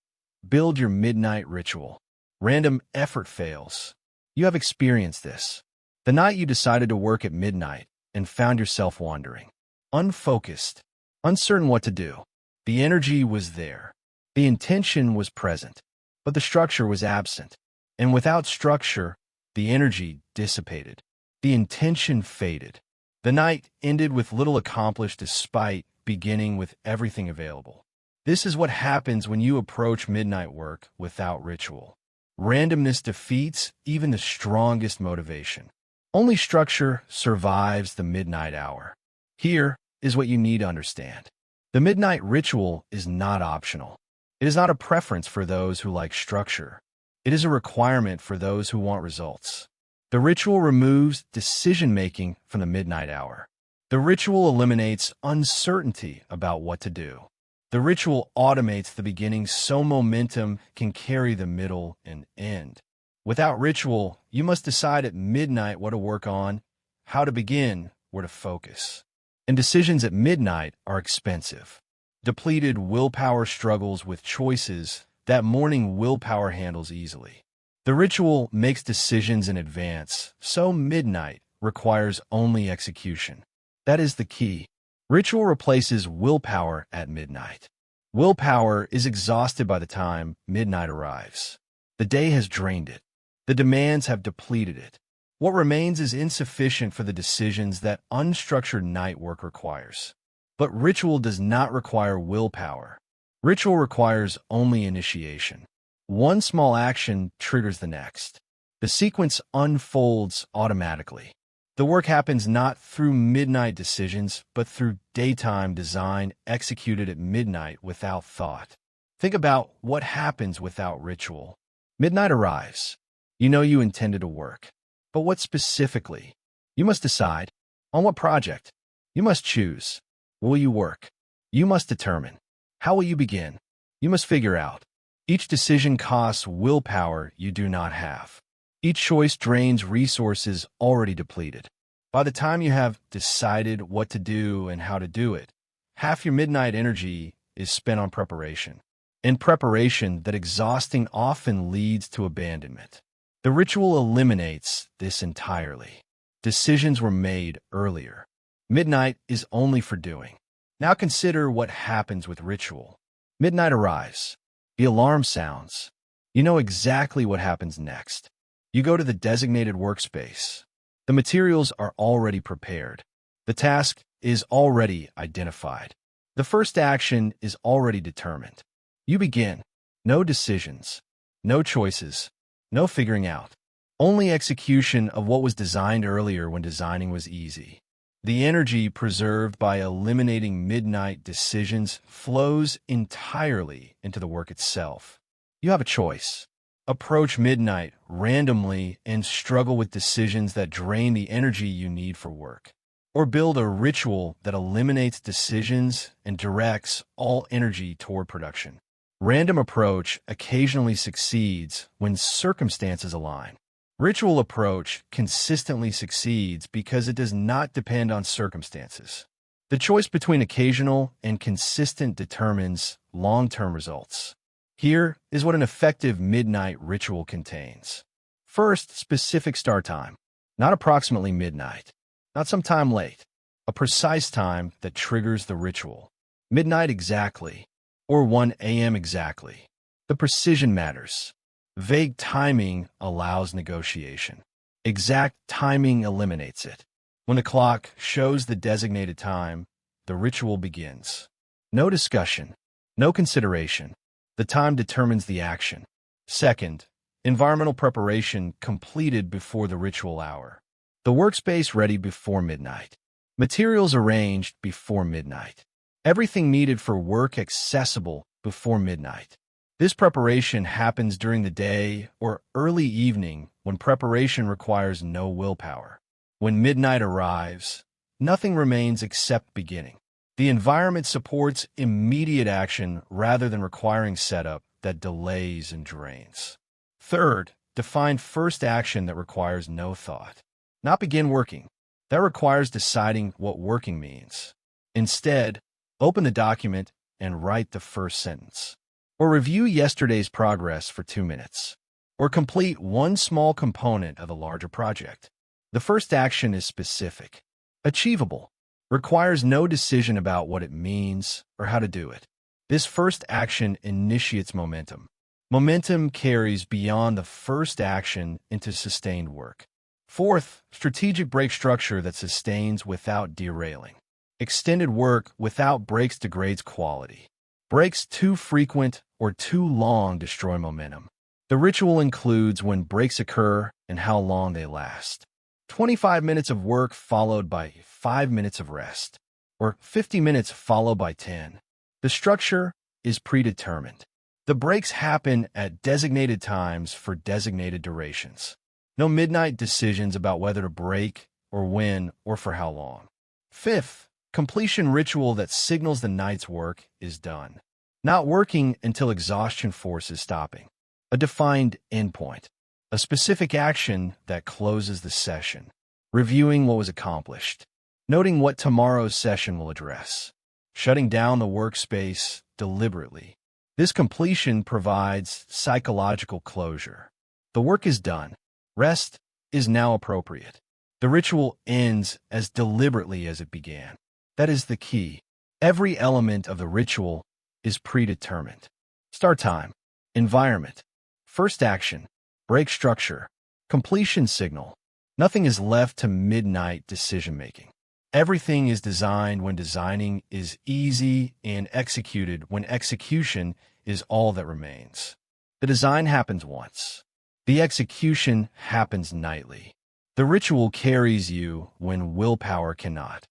Build your midnight ritual. Random effort fails. You have experienced this. The night you decided to work at midnight and found yourself wandering. Unfocused. Uncertain what to do. The energy was there. The intention was present. But the structure was absent. And without structure, the energy dissipated. The intention faded. The night ended with little accomplished despite beginning with everything available. This is what happens when you approach midnight work without ritual. Randomness defeats even the strongest motivation. Only structure survives the midnight hour. Here is what you need to understand. The midnight ritual is not optional. It is not a preference for those who like structure. It is a requirement for those who want results. The ritual removes decision-making from the midnight hour. The ritual eliminates uncertainty about what to do. The ritual automates the beginning so momentum can carry the middle and end. Without ritual, you must decide at midnight what to work on, how to begin, where to focus. And decisions at midnight are expensive. Depleted willpower struggles with choices that morning willpower handles easily. The ritual makes decisions in advance, so midnight requires only execution. That is the key. Ritual replaces willpower at midnight. Willpower is exhausted by the time midnight arrives. The day has drained it. The demands have depleted it. What remains is insufficient for the decisions that unstructured night work requires. But ritual does not require willpower. Ritual requires only initiation. One small action triggers the next. The sequence unfolds automatically. The work happens not through midnight decisions, but through daytime design executed at midnight without thought. Think about what happens without ritual. Midnight arrives. You know you intended to work. But what specifically? You must decide. On what project? You must choose. Will you work? You must determine. How will you begin? You must figure out. Each decision costs willpower you do not have. Each choice drains resources already depleted. By the time you have decided what to do and how to do it, half your midnight energy is spent on preparation. In preparation, that exhausting often leads to abandonment. The ritual eliminates this entirely. Decisions were made earlier. Midnight is only for doing. Now consider what happens with ritual. Midnight arrives. The alarm sounds. You know exactly what happens next. You go to the designated workspace. The materials are already prepared. The task is already identified. The first action is already determined. You begin. No decisions, no choices, no figuring out. Only execution of what was designed earlier when designing was easy. The energy preserved by eliminating midnight decisions flows entirely into the work itself. You have a choice. Approach midnight randomly and struggle with decisions that drain the energy you need for work. Or build a ritual that eliminates decisions and directs all energy toward production. Random approach occasionally succeeds when circumstances align. Ritual approach consistently succeeds because it does not depend on circumstances. The choice between occasional and consistent determines long-term results. Here is what an effective midnight ritual contains. First, specific start time. Not approximately midnight. Not sometime late. A precise time that triggers the ritual. Midnight exactly, or 1 a.m. exactly. The precision matters. Vague timing allows negotiation. Exact timing eliminates it. When the clock shows the designated time, the ritual begins. No discussion, no consideration. The time determines the action. Second, environmental preparation completed before the ritual hour. The workspace ready before midnight. Materials arranged before midnight. Everything needed for work accessible before midnight. This preparation happens during the day or early evening when preparation requires no willpower. When midnight arrives, nothing remains except beginning. The environment supports immediate action rather than requiring setup that delays and drains. Third, define first action that requires no thought. Not begin working. That requires deciding what working means. Instead, open the document and write the first sentence. Or review yesterday's progress for 2 minutes. Or complete one small component of a larger project. The first action is specific, achievable, requires no decision about what it means or how to do it. This first action initiates momentum. Momentum carries beyond the first action into sustained work. Fourth, strategic break structure that sustains without derailing. Extended work without breaks degrades quality. Breaks too frequent or too long destroy momentum. The ritual includes when breaks occur and how long they last. 25 minutes of work followed by 5 minutes of rest, or 50 minutes followed by 10. The structure is predetermined. The breaks happen at designated times for designated durations. No midnight decisions about whether to break or when or for how long. Fifth, completion ritual that signals the night's work is done. Not working until exhaustion forces stopping. A defined endpoint. A specific action that closes the session. Reviewing what was accomplished. Noting what tomorrow's session will address. Shutting down the workspace deliberately. This completion provides psychological closure. The work is done. Rest is now appropriate. The ritual ends as deliberately as it began. That is the key. Every element of the ritual is predetermined. Start time, environment, first action, break structure, completion signal. Nothing is left to midnight decision-making. Everything is designed when designing is easy and executed when execution is all that remains. The design happens once. The execution happens nightly. The ritual carries you when willpower cannot.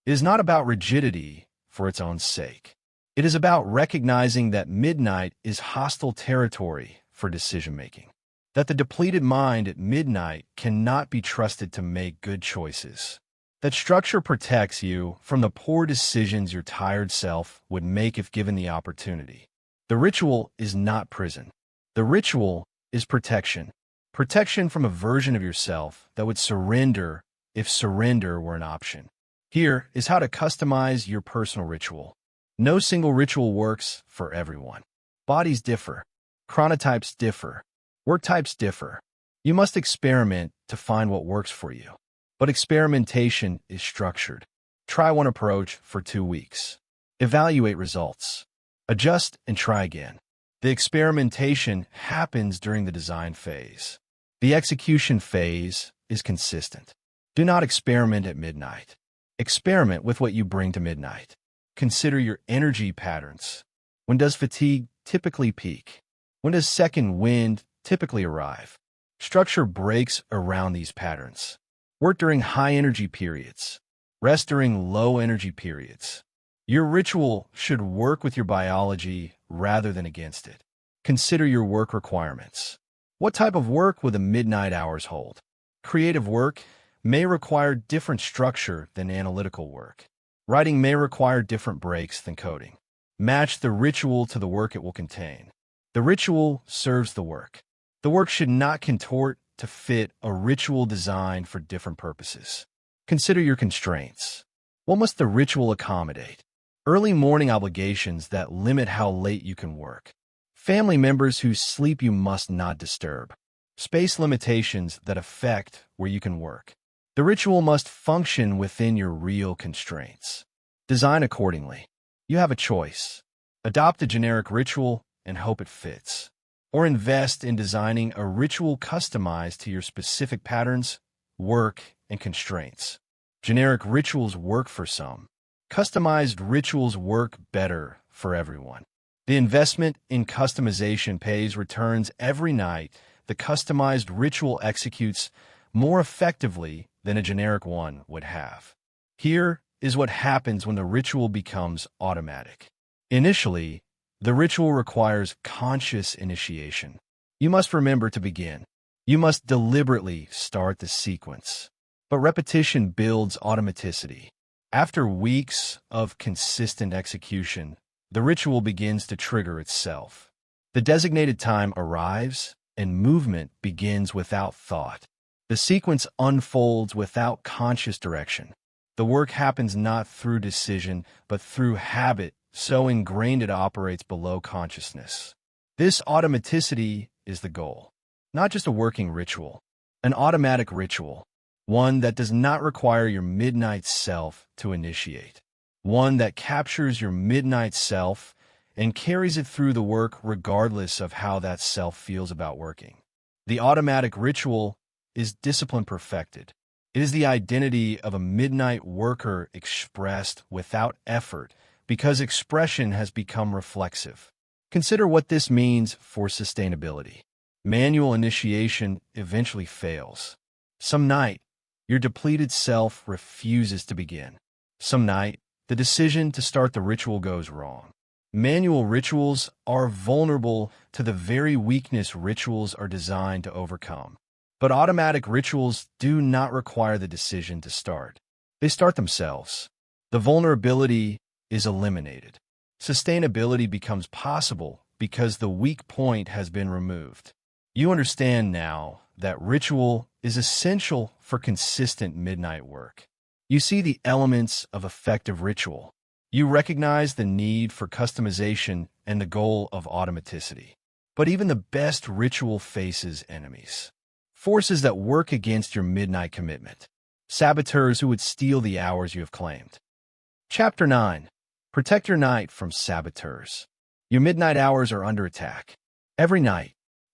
It is not about rigidity for its own sake. It is about recognizing that midnight is hostile territory for decision-making. That the depleted mind at midnight cannot be trusted to make good choices. That structure protects you from the poor decisions your tired self would make if given the opportunity. The ritual is not prison. The ritual is protection. Protection from a version of yourself that would surrender if surrender were an option. Here is how to customize your personal ritual. No single ritual works for everyone. Bodies differ. Chronotypes differ. Work types differ. You must experiment to find what works for you. But experimentation is structured. Try one approach for 2 weeks. Evaluate results. Adjust and try again. The experimentation happens during the design phase. The execution phase is consistent. Do not experiment at midnight. Experiment with what you bring to midnight. Consider your energy patterns. When does fatigue typically peak? When does second wind typically arrive? Structure breaks around these patterns. Work during high-energy periods. Rest during low-energy periods. Your ritual should work with your biology rather than against it. Consider your work requirements. What type of work will the midnight hours hold? Creative work may require different structure than analytical work. Writing may require different breaks than coding. Match the ritual to the work it will contain. The ritual serves the work. The work should not contort to fit a ritual designed for different purposes. Consider your constraints. What must the ritual accommodate? Early morning obligations that limit how late you can work. Family members whose sleep you must not disturb. Space limitations that affect where you can work. The ritual must function within your real constraints. Design accordingly. You have a choice. Adopt a generic ritual and hope it fits. Or invest in designing a ritual customized to your specific patterns, work, and constraints. Generic rituals work for some. Customized rituals work better for everyone. The investment in customization pays returns every night. The customized ritual executes more effectively than a generic one would have. Here is what happens when the ritual becomes automatic. Initially, the ritual requires conscious initiation. You must remember to begin. You must deliberately start the sequence. But repetition builds automaticity. After weeks of consistent execution, the ritual begins to trigger itself. The designated time arrives, and movement begins without thought. The sequence unfolds without conscious direction. The work happens not through decision, but through habit, so ingrained it operates below consciousness. This automaticity is the goal. Not just a working ritual, an automatic ritual. One that does not require your midnight self to initiate. One that captures your midnight self and carries it through the work regardless of how that self feels about working. The automatic ritual is discipline perfected. It is the identity of a midnight worker expressed without effort because expression has become reflexive. Consider what this means for sustainability. Manual initiation eventually fails. Some night, your depleted self refuses to begin. Some night, the decision to start the ritual goes wrong. Manual rituals are vulnerable to the very weakness rituals are designed to overcome. But automatic rituals do not require the decision to start. They start themselves. The vulnerability is eliminated. Sustainability becomes possible because the weak point has been removed. You understand now that ritual is essential for consistent midnight work. You see the elements of effective ritual. You recognize the need for customization and the goal of automaticity. But even the best ritual faces enemies. Forces that work against your midnight commitment. Saboteurs who would steal the hours you have claimed. Chapter 9. Protect your night from saboteurs. Your midnight hours are under attack. Every night,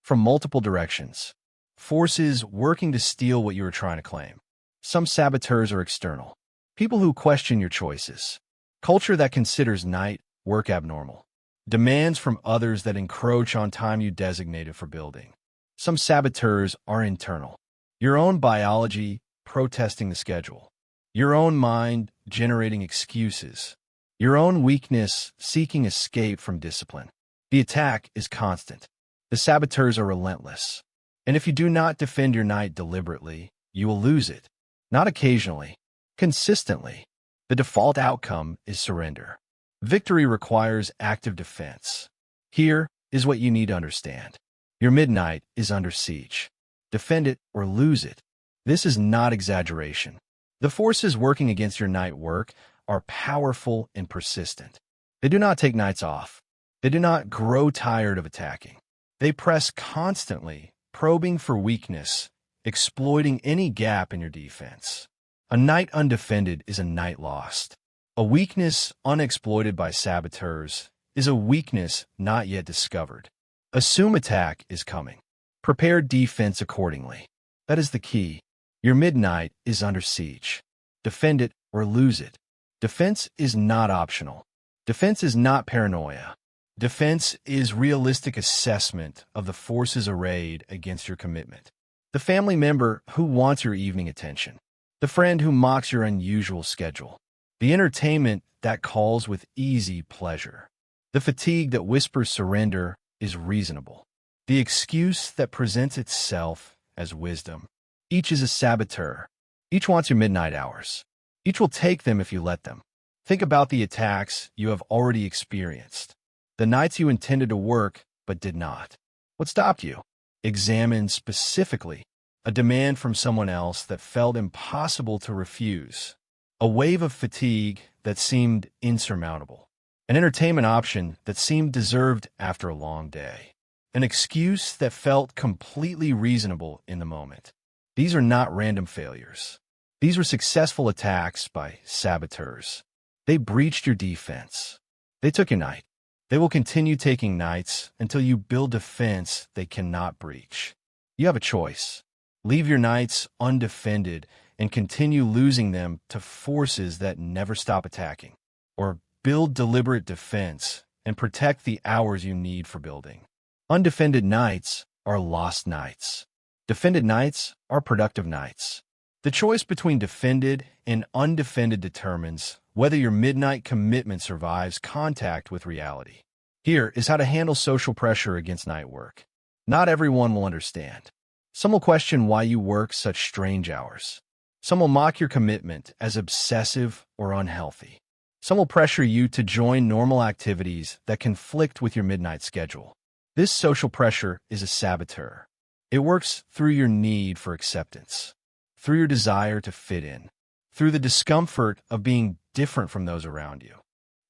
from multiple directions. Forces working to steal what you are trying to claim. Some saboteurs are external. People who question your choices. Culture that considers night work abnormal. Demands from others that encroach on time you designated for building. Some saboteurs are internal. Your own biology protesting the schedule. Your own mind generating excuses. Your own weakness seeking escape from discipline. The attack is constant. The saboteurs are relentless. And if you do not defend your night deliberately, you will lose it. Not occasionally, consistently. The default outcome is surrender. Victory requires active defense. Here is what you need to understand. Your midnight is under siege. Defend it or lose it. This is not exaggeration. The forces working against your night work are powerful and persistent. They do not take nights off. They do not grow tired of attacking. They press constantly, probing for weakness, exploiting any gap in your defense. A night undefended is a night lost. A weakness unexploited by saboteurs is a weakness not yet discovered. Assume attack is coming. Prepare defense accordingly. That is the key. Your midnight is under siege. Defend it or lose it. Defense is not optional. Defense is not paranoia. Defense is realistic assessment of the forces arrayed against your commitment. The family member who wants your evening attention. The friend who mocks your unusual schedule. The entertainment that calls with easy pleasure. The fatigue that whispers surrender is reasonable. The excuse that presents itself as wisdom. Each is a saboteur. Each wants your midnight hours. Each will take them if you let them. Think about the attacks you have already experienced. The nights you intended to work but did not. What stopped you? Examine specifically a demand from someone else that felt impossible to refuse. A wave of fatigue that seemed insurmountable. An entertainment option that seemed deserved after a long day. An excuse that felt completely reasonable in the moment. These are not random failures. These were successful attacks by saboteurs. They breached your defense. They took your night. They will continue taking nights until you build defense they cannot breach. You have a choice. Leave your nights undefended and continue losing them to forces that never stop attacking. Or build deliberate defense and protect the hours you need for building. Undefended nights are lost nights. Defended nights are productive nights. The choice between defended and undefended determines whether your midnight commitment survives contact with reality. Here is how to handle social pressure against night work. Not everyone will understand. Some will question why you work such strange hours. Some will mock your commitment as obsessive or unhealthy. Some will pressure you to join normal activities that conflict with your midnight schedule. This social pressure is a saboteur. It works through your need for acceptance, through your desire to fit in, through the discomfort of being different from those around you.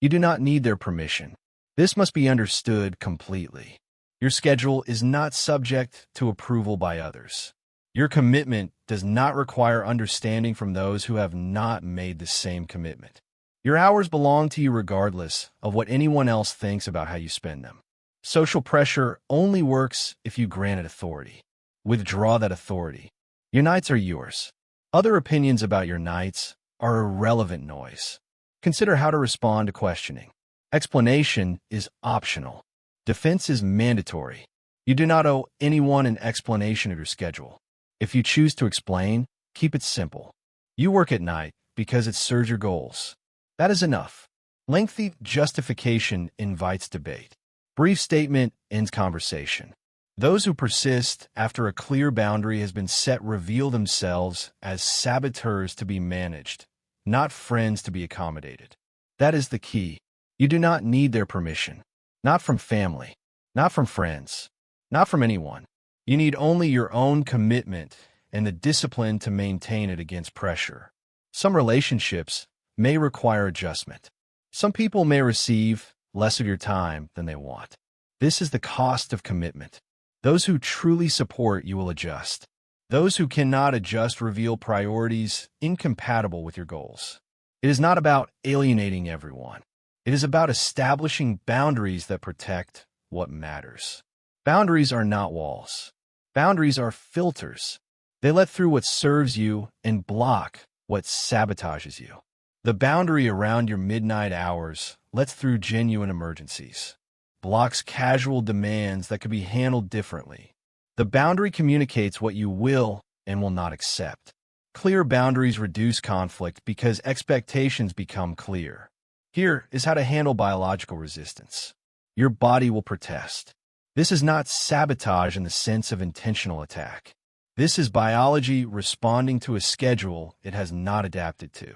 You do not need their permission. This must be understood completely. Your schedule is not subject to approval by others. Your commitment does not require understanding from those who have not made the same commitment. Your hours belong to you regardless of what anyone else thinks about how you spend them. Social pressure only works if you grant it authority. Withdraw that authority. Your nights are yours. Other opinions about your nights are irrelevant noise. Consider how to respond to questioning. Explanation is optional. Defense is mandatory. You do not owe anyone an explanation of your schedule. If you choose to explain, keep it simple. You work at night because it serves your goals. That is enough. Lengthy justification invites debate. Brief statement ends conversation. Those who persist after a clear boundary has been set reveal themselves as saboteurs to be managed, not friends to be accommodated. That is the key. You do not need their permission. Not from family, not from friends, not from anyone. You need only your own commitment and the discipline to maintain it against pressure. Some relationships may require adjustment. Some people may receive less of your time than they want. This is the cost of commitment. Those who truly support you will adjust. Those who cannot adjust reveal priorities incompatible with your goals. It is not about alienating everyone. It is about establishing boundaries that protect what matters. Boundaries are not walls. Boundaries are filters. They let through what serves you and block what sabotages you. The boundary around your midnight hours lets through genuine emergencies, blocks casual demands that could be handled differently. The boundary communicates what you will and will not accept. Clear boundaries reduce conflict because expectations become clear. Here is how to handle biological resistance. Your body will protest. This is not sabotage in the sense of intentional attack. This is biology responding to a schedule it has not adapted to.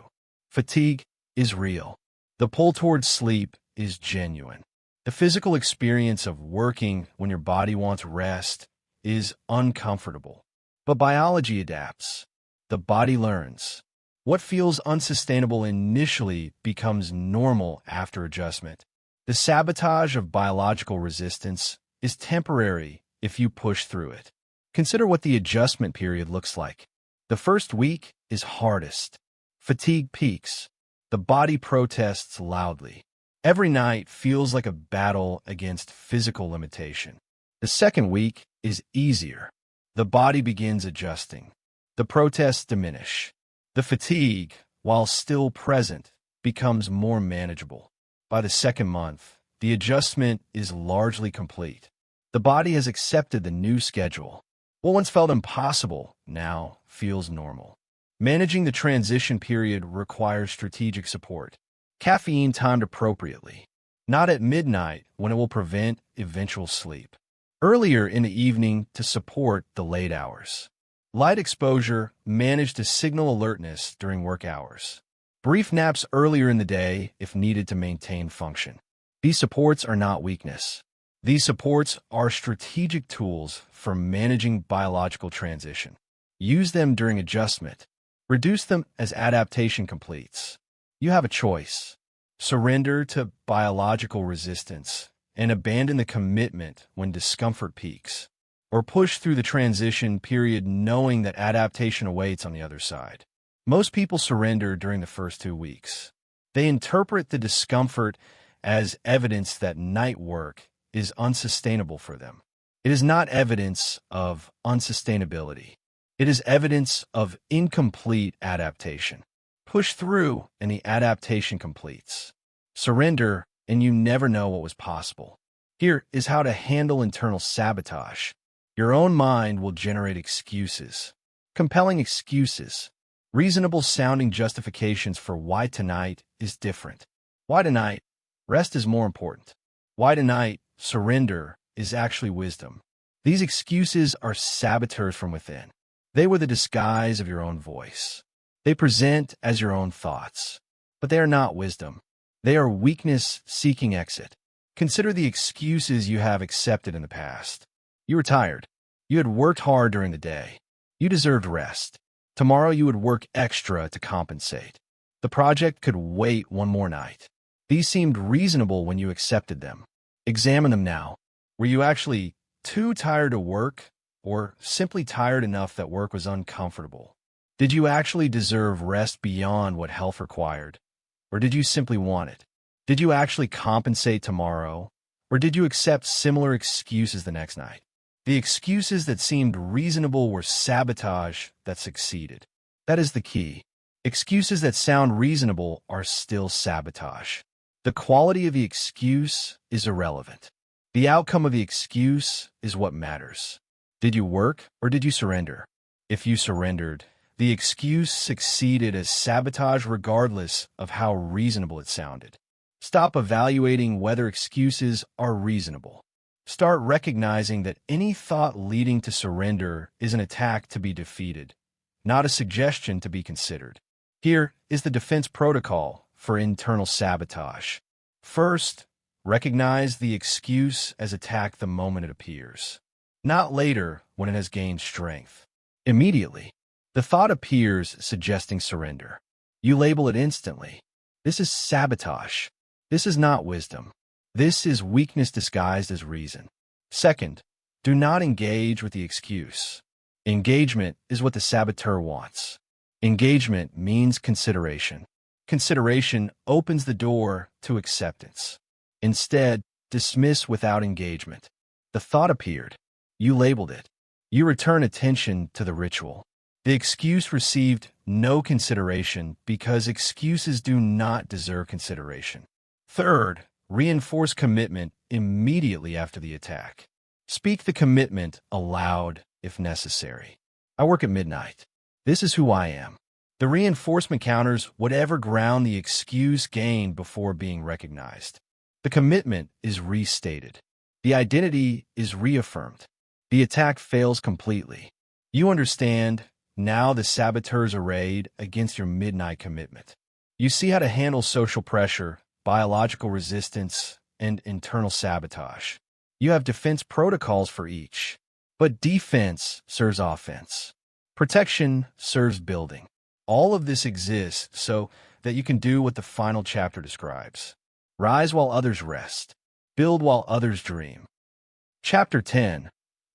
Fatigue is real. The pull towards sleep is genuine. The physical experience of working when your body wants rest is uncomfortable. But biology adapts. The body learns. What feels unsustainable initially becomes normal after adjustment. The sabotage of biological resistance is temporary if you push through it. Consider what the adjustment period looks like. The first week is hardest. Fatigue peaks. The body protests loudly. Every night feels like a battle against physical limitation. The second week is easier. The body begins adjusting. The protests diminish. The fatigue, while still present, becomes more manageable. By the second month, the adjustment is largely complete. The body has accepted the new schedule. What once felt impossible now feels normal. Managing the transition period requires strategic support. Caffeine timed appropriately, not at midnight when it will prevent eventual sleep. Earlier in the evening to support the late hours. Light exposure managed to signal alertness during work hours. Brief naps earlier in the day if needed to maintain function. These supports are not weakness. These supports are strategic tools for managing biological transition. Use them during adjustment. Reduce them as adaptation completes. You have a choice. Surrender to biological resistance and abandon the commitment when discomfort peaks, or push through the transition period knowing that adaptation awaits on the other side. Most people surrender during the first 2 weeks. They interpret the discomfort as evidence that night work is unsustainable for them. It is not evidence of unsustainability. It is evidence of incomplete adaptation. Push through and the adaptation completes. Surrender and you never know what was possible. Here is how to handle internal sabotage. Your own mind will generate excuses. Compelling excuses. Reasonable-sounding justifications for why tonight is different. Why tonight? Rest is more important. Why tonight? Surrender is actually wisdom. These excuses are saboteurs from within. They were the disguise of your own voice. They present as your own thoughts. But they are not wisdom. They are weakness-seeking exit. Consider the excuses you have accepted in the past. You were tired. You had worked hard during the day. You deserved rest. Tomorrow you would work extra to compensate. The project could wait one more night. These seemed reasonable when you accepted them. Examine them now. Were you actually too tired to work, or simply tired enough that work was uncomfortable? Did you actually deserve rest beyond what health required, or did you simply want it? Did you actually compensate tomorrow, or did you accept similar excuses the next night? The excuses that seemed reasonable were sabotage that succeeded. That is the key. Excuses that sound reasonable are still sabotage. The quality of the excuse is irrelevant. The outcome of the excuse is what matters. Did you work or did you surrender? If you surrendered, the excuse succeeded as sabotage regardless of how reasonable it sounded. Stop evaluating whether excuses are reasonable. Start recognizing that any thought leading to surrender is an attack to be defeated, not a suggestion to be considered. Here is the defense protocol for internal sabotage. First, recognize the excuse as attack the moment it appears, not later when it has gained strength. Immediately, the thought appears suggesting surrender. You label it instantly. This is sabotage. This is not wisdom. This is weakness disguised as reason. Second, do not engage with the excuse. Engagement is what the saboteur wants. Engagement means consideration. Consideration opens the door to acceptance. Instead, dismiss without engagement. The thought appeared. You labeled it. You return attention to the ritual. The excuse received no consideration because excuses do not deserve consideration. Third, reinforce commitment immediately after the attack. Speak the commitment aloud if necessary. I work at midnight. This is who I am. The reinforcement counters whatever ground the excuse gained before being recognized. The commitment is restated. The identity is reaffirmed. The attack fails completely. You understand, now the saboteurs arrayed against your midnight commitment. You see how to handle social pressure, biological resistance, and internal sabotage. You have defense protocols for each. But defense serves offense. Protection serves building. All of this exists so that you can do what the final chapter describes. Rise while others rest. Build while others dream. Chapter 10.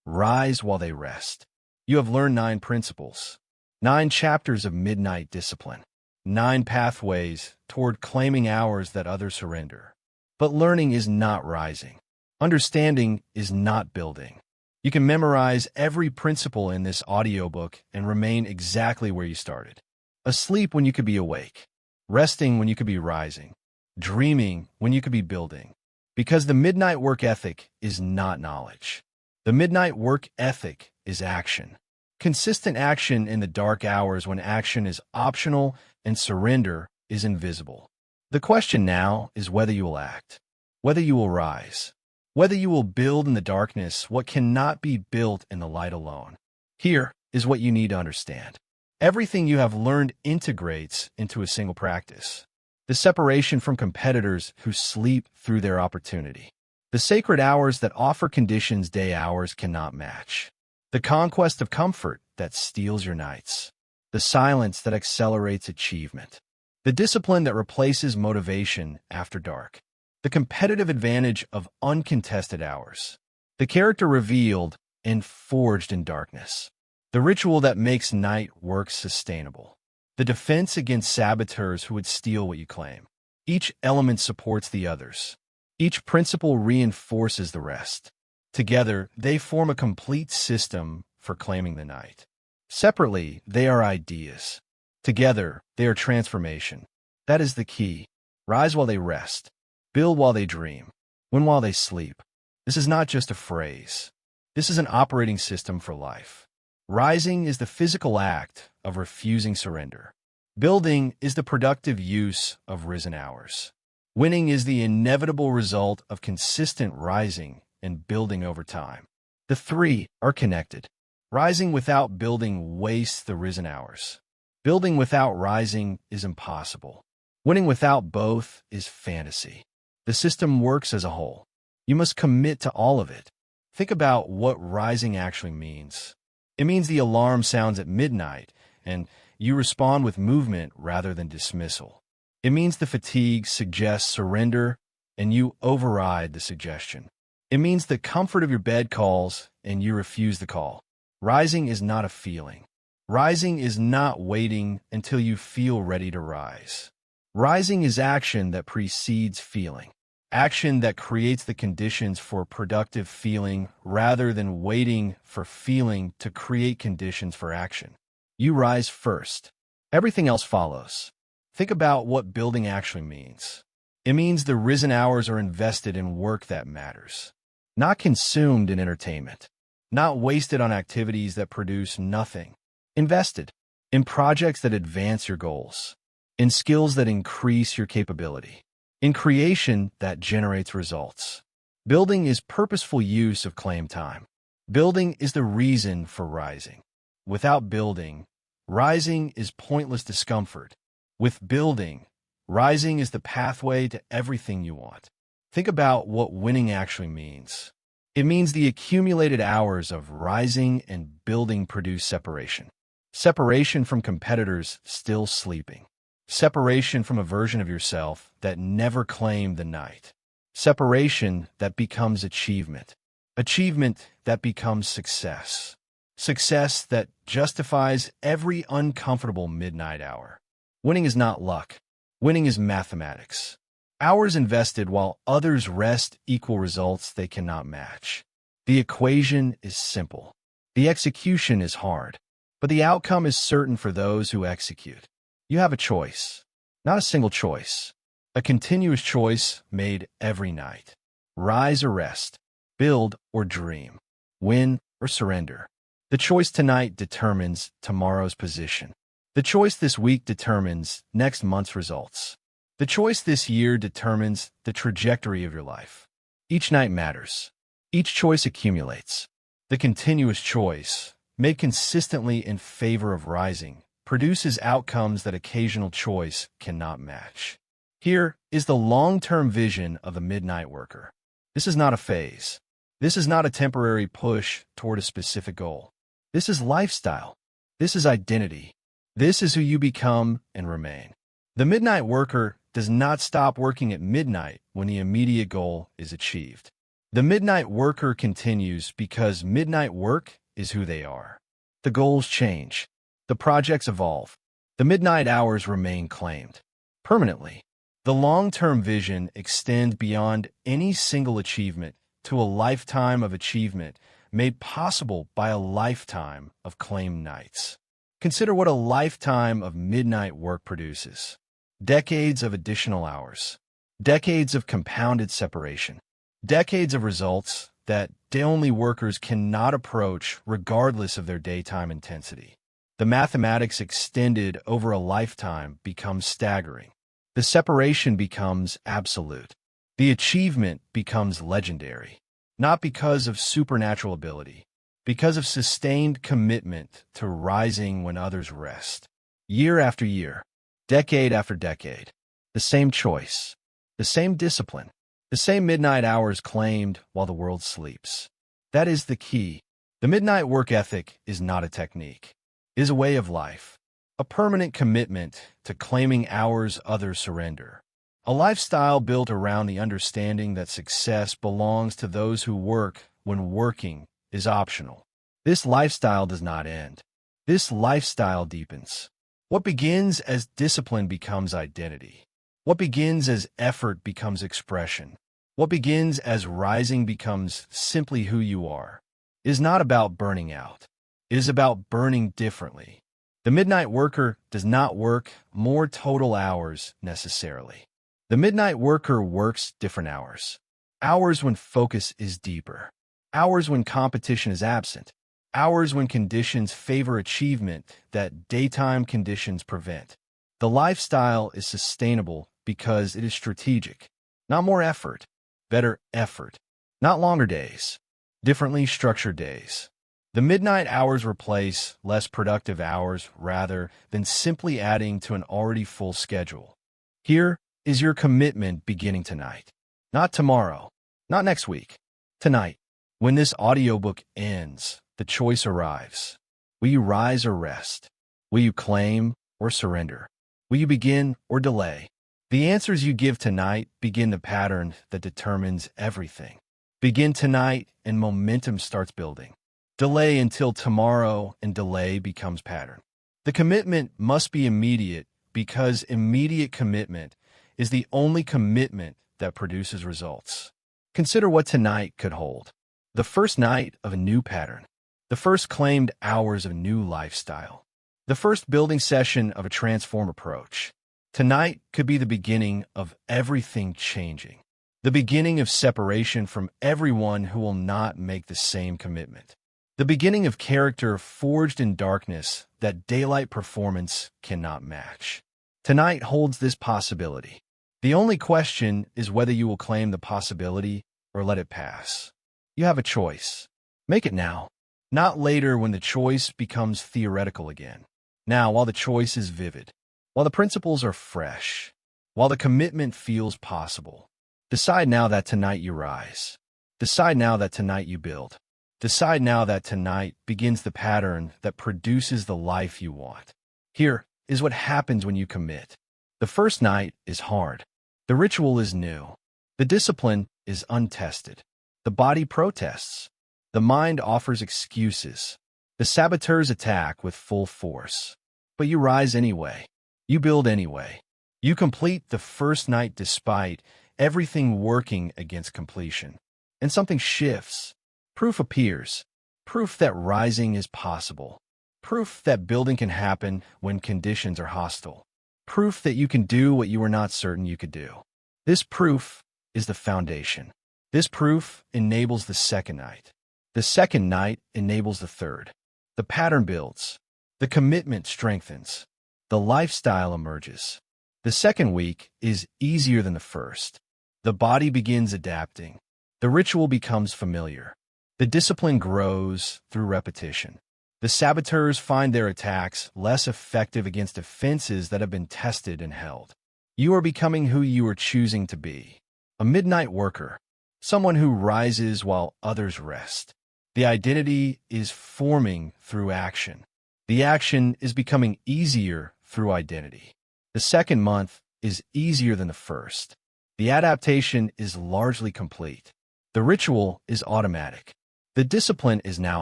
Rise while they rest. You have learned 9 principles. 9 chapters of midnight discipline. 9 pathways toward claiming hours that others surrender. But learning is not rising. Understanding is not building. You can memorize every principle in this audiobook and remain exactly where you started. Asleep when you could be awake. Resting when you could be rising. Dreaming when you could be building. Because the midnight work ethic is not knowledge. The midnight work ethic is action. Consistent action in the dark hours when action is optional and surrender is invisible. The question now is whether you will act, whether you will rise, whether you will build in the darkness what cannot be built in the light alone. Here is what you need to understand. Everything you have learned integrates into a single practice. The separation from competitors who sleep through their opportunity. The sacred hours that offer conditions day hours cannot match. The conquest of comfort that steals your nights. The silence that accelerates achievement. The discipline that replaces motivation after dark. The competitive advantage of uncontested hours. The character revealed and forged in darkness. The ritual that makes night work sustainable. The defense against saboteurs who would steal what you claim. Each element supports the others. Each principle reinforces the rest. Together, they form a complete system for claiming the night. Separately, they are ideas. Together, they are transformation. That is the key. Rise while they rest. Build while they dream. Win while they sleep. This is not just a phrase. This is an operating system for life. Rising is the physical act of refusing surrender. Building is the productive use of risen hours. Winning is the inevitable result of consistent rising and building over time. The three are connected. Rising without building wastes the risen hours. Building without rising is impossible. Winning without both is fantasy. The system works as a whole. You must commit to all of it. Think about what rising actually means. It means the alarm sounds at midnight, and you respond with movement rather than dismissal. It means the fatigue suggests surrender, and you override the suggestion. It means the comfort of your bed calls, and you refuse the call. Rising is not a feeling. Rising is not waiting until you feel ready to rise. Rising is action that precedes feeling. Action that creates the conditions for productive feeling rather than waiting for feeling to create conditions for action. You rise first. Everything else follows. Think about what building actually means. It means the risen hours are invested in work that matters, not consumed in entertainment, not wasted on activities that produce nothing. Invested in projects that advance your goals, in skills that increase your capability, in creation that generates results. Building is purposeful use of claim time. Building is the reason for rising. Without building, rising is pointless discomfort. With building, rising is the pathway to everything you want. Think about what winning actually means. It means the accumulated hours of rising and building produce separation. Separation from competitors still sleeping. Separation from a version of yourself that never claimed the night. Separation that becomes achievement. Achievement that becomes success. Success that justifies every uncomfortable midnight hour. Winning is not luck. Winning is mathematics. Hours invested while others rest equal results they cannot match. The equation is simple. The execution is hard. But the outcome is certain for those who execute. You have a choice, not a single choice, a continuous choice made every night. Rise or rest, build or dream, win or surrender. The choice tonight determines tomorrow's position. The choice this week determines next month's results. The choice this year determines the trajectory of your life. Each night matters. Each choice accumulates. The continuous choice, made consistently in favor of rising, produces outcomes that occasional choice cannot match. Here is the long-term vision of the midnight worker. This is not a phase. This is not a temporary push toward a specific goal. This is lifestyle. This is identity. This is who you become and remain. The midnight worker does not stop working at midnight when the immediate goal is achieved. The midnight worker continues because midnight work is who they are. The goals change. The projects evolve. The midnight hours remain claimed. Permanently. The long-term vision extends beyond any single achievement to a lifetime of achievement made possible by a lifetime of claimed nights. Consider what a lifetime of midnight work produces. Decades of additional hours, decades of compounded separation, decades of results that day-only workers cannot approach regardless of their daytime intensity. The mathematics extended over a lifetime becomes staggering. The separation becomes absolute. The achievement becomes legendary, not because of supernatural ability, because of sustained commitment to rising when others rest. Year after year, decade after decade, the same choice, the same discipline, the same midnight hours claimed while the world sleeps. That is the key. The midnight work ethic is not a technique. It is a way of life, a permanent commitment to claiming hours others surrender. A lifestyle built around the understanding that success belongs to those who work when working is optional. This lifestyle does not end. This lifestyle deepens. What begins as discipline becomes identity. What begins as effort becomes expression. What begins as rising becomes simply who you are. It is not about burning out. It is about burning differently. The midnight worker does not work more total hours necessarily. The midnight worker works different hours. Hours when focus is deeper. Hours when competition is absent. Hours when conditions favor achievement that daytime conditions prevent. The lifestyle is sustainable because it is strategic. Not more effort, better effort. Not longer days, differently structured days. The midnight hours replace less productive hours rather than simply adding to an already full schedule. Here is your commitment beginning tonight. Not tomorrow, not next week. Tonight, when this audiobook ends, the choice arrives. Will you rise or rest? Will you claim or surrender? Will you begin or delay? The answers you give tonight begin the pattern that determines everything. Begin tonight and momentum starts building. Delay until tomorrow and delay becomes pattern. The commitment must be immediate because immediate commitment is the only commitment that produces results. Consider what tonight could hold. The first night of a new pattern. The first claimed hours of a new lifestyle. The first building session of a transform approach. Tonight could be the beginning of everything changing. The beginning of separation from everyone who will not make the same commitment. The beginning of character forged in darkness that daylight performance cannot match. Tonight holds this possibility. The only question is whether you will claim the possibility or let it pass. You have a choice. Make it now, not later when the choice becomes theoretical again. Now, while the choice is vivid, while the principles are fresh, while the commitment feels possible. Decide now that tonight you rise. Decide now that tonight you build. Decide now that tonight begins the pattern that produces the life you want. Here is what happens when you commit. The first night is hard. The ritual is new. The discipline is untested. The body protests. The mind offers excuses. The saboteurs attack with full force. But you rise anyway. You build anyway. You complete the first night despite everything working against completion. And something shifts. Proof appears. Proof that rising is possible. Proof that building can happen when conditions are hostile. Proof that you can do what you were not certain you could do. This proof is the foundation. This proof enables the second night. The second night enables the third. The pattern builds. The commitment strengthens. The lifestyle emerges. The second week is easier than the first. The body begins adapting. The ritual becomes familiar. The discipline grows through repetition. The saboteurs find their attacks less effective against defenses that have been tested and held. You are becoming who you are choosing to be. A midnight worker. Someone who rises while others rest. The identity is forming through action. The action is becoming easier through identity. The second month is easier than the first. The adaptation is largely complete. The ritual is automatic. The discipline is now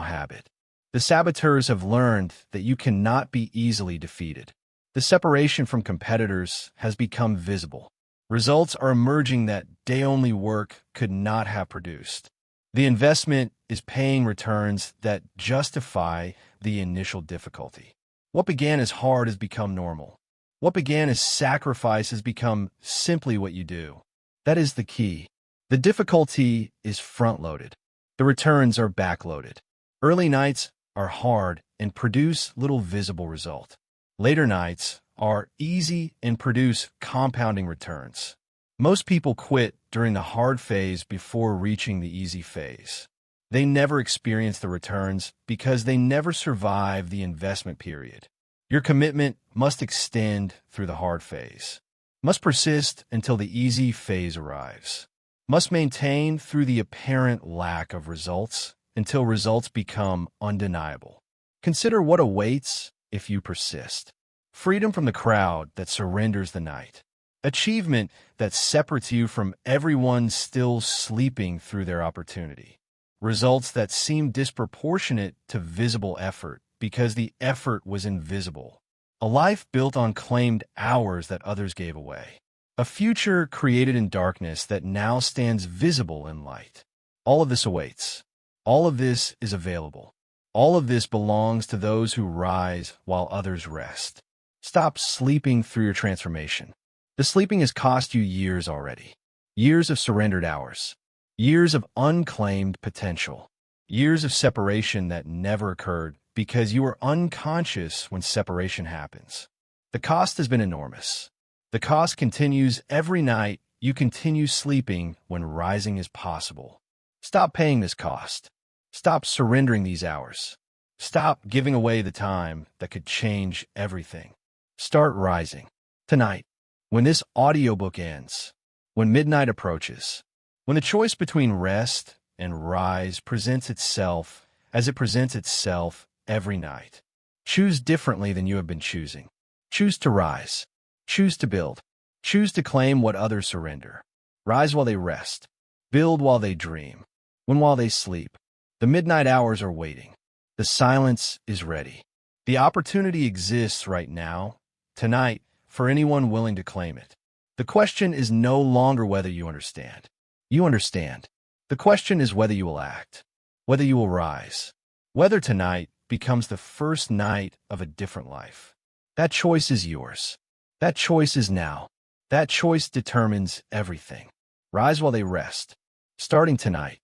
habit. The saboteurs have learned that you cannot be easily defeated. The separation from competitors has become visible. Results are emerging that day-only work could not have produced. The investment is paying returns that justify the initial difficulty. What began as hard has become normal. What began as sacrifice has become simply what you do. That is the key. The difficulty is front-loaded. The returns are back-loaded. Early nights are hard and produce little visible result. Later nights are easy and produce compounding returns. Most people quit during the hard phase before reaching the easy phase. They never experience the returns because they never survive the investment period. Your commitment must extend through the hard phase, must persist until the easy phase arrives, must maintain through the apparent lack of results until results become undeniable. Consider what awaits if you persist. Freedom from the crowd that surrenders the night. Achievement that separates you from everyone still sleeping through their opportunity. Results that seem disproportionate to visible effort because the effort was invisible. A life built on claimed hours that others gave away. A future created in darkness that now stands visible in light. All of this awaits. All of this is available. All of this belongs to those who rise while others rest. Stop sleeping through your transformation. The sleeping has cost you years already. Years of surrendered hours. Years of unclaimed potential. Years of separation that never occurred because you were unconscious when separation happens. The cost has been enormous. The cost continues every night you continue sleeping when rising is possible. Stop paying this cost. Stop surrendering these hours. Stop giving away the time that could change everything. Start rising. Tonight, when this audiobook ends, when midnight approaches, when the choice between rest and rise presents itself as it presents itself every night, choose differently than you have been choosing. Choose to rise. Choose to build. Choose to claim what others surrender. Rise while they rest. Build while they dream. When while they sleep. The midnight hours are waiting. The silence is ready. The opportunity exists right now, tonight, for anyone willing to claim it. The question is no longer whether you understand. You understand. The question is whether you will act, whether you will rise, whether tonight becomes the first night of a different life. That choice is yours. That choice is now. That choice determines everything. Rise while they rest. Starting tonight.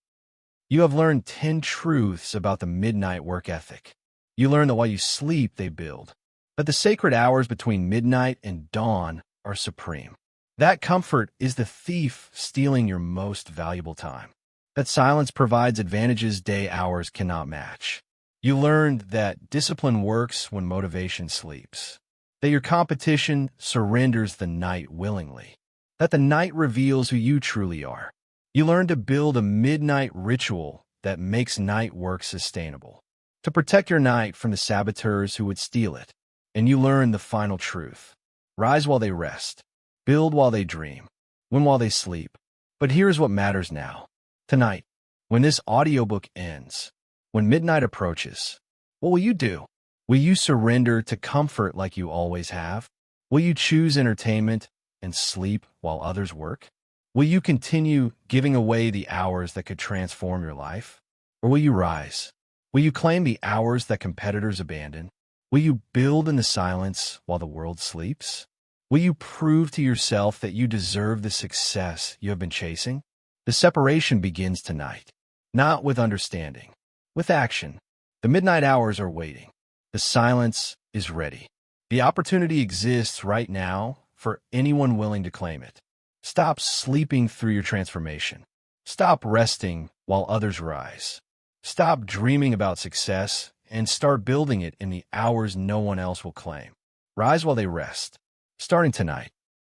You have learned 10 truths about the midnight work ethic. You learn that while you sleep, they build. That the sacred hours between midnight and dawn are supreme. That comfort is the thief stealing your most valuable time. That silence provides advantages day hours cannot match. You learned that discipline works when motivation sleeps. That your competition surrenders the night willingly. That the night reveals who you truly are. You learn to build a midnight ritual that makes night work sustainable. To protect your night from the saboteurs who would steal it. And you learn the final truth. Rise while they rest. Build while they dream. Win while they sleep. But here's what matters now. Tonight, when this audiobook ends, when midnight approaches, what will you do? Will you surrender to comfort like you always have? Will you choose entertainment and sleep while others work? Will you continue giving away the hours that could transform your life? Or will you rise? Will you claim the hours that competitors abandon? Will you build in the silence while the world sleeps? Will you prove to yourself that you deserve the success you have been chasing? The separation begins tonight, not with understanding, with action. The midnight hours are waiting. The silence is ready. The opportunity exists right now for anyone willing to claim it. Stop sleeping through your transformation. Stop resting while others rise. Stop dreaming about success and start building it in the hours no one else will claim. Rise while they rest. Starting tonight.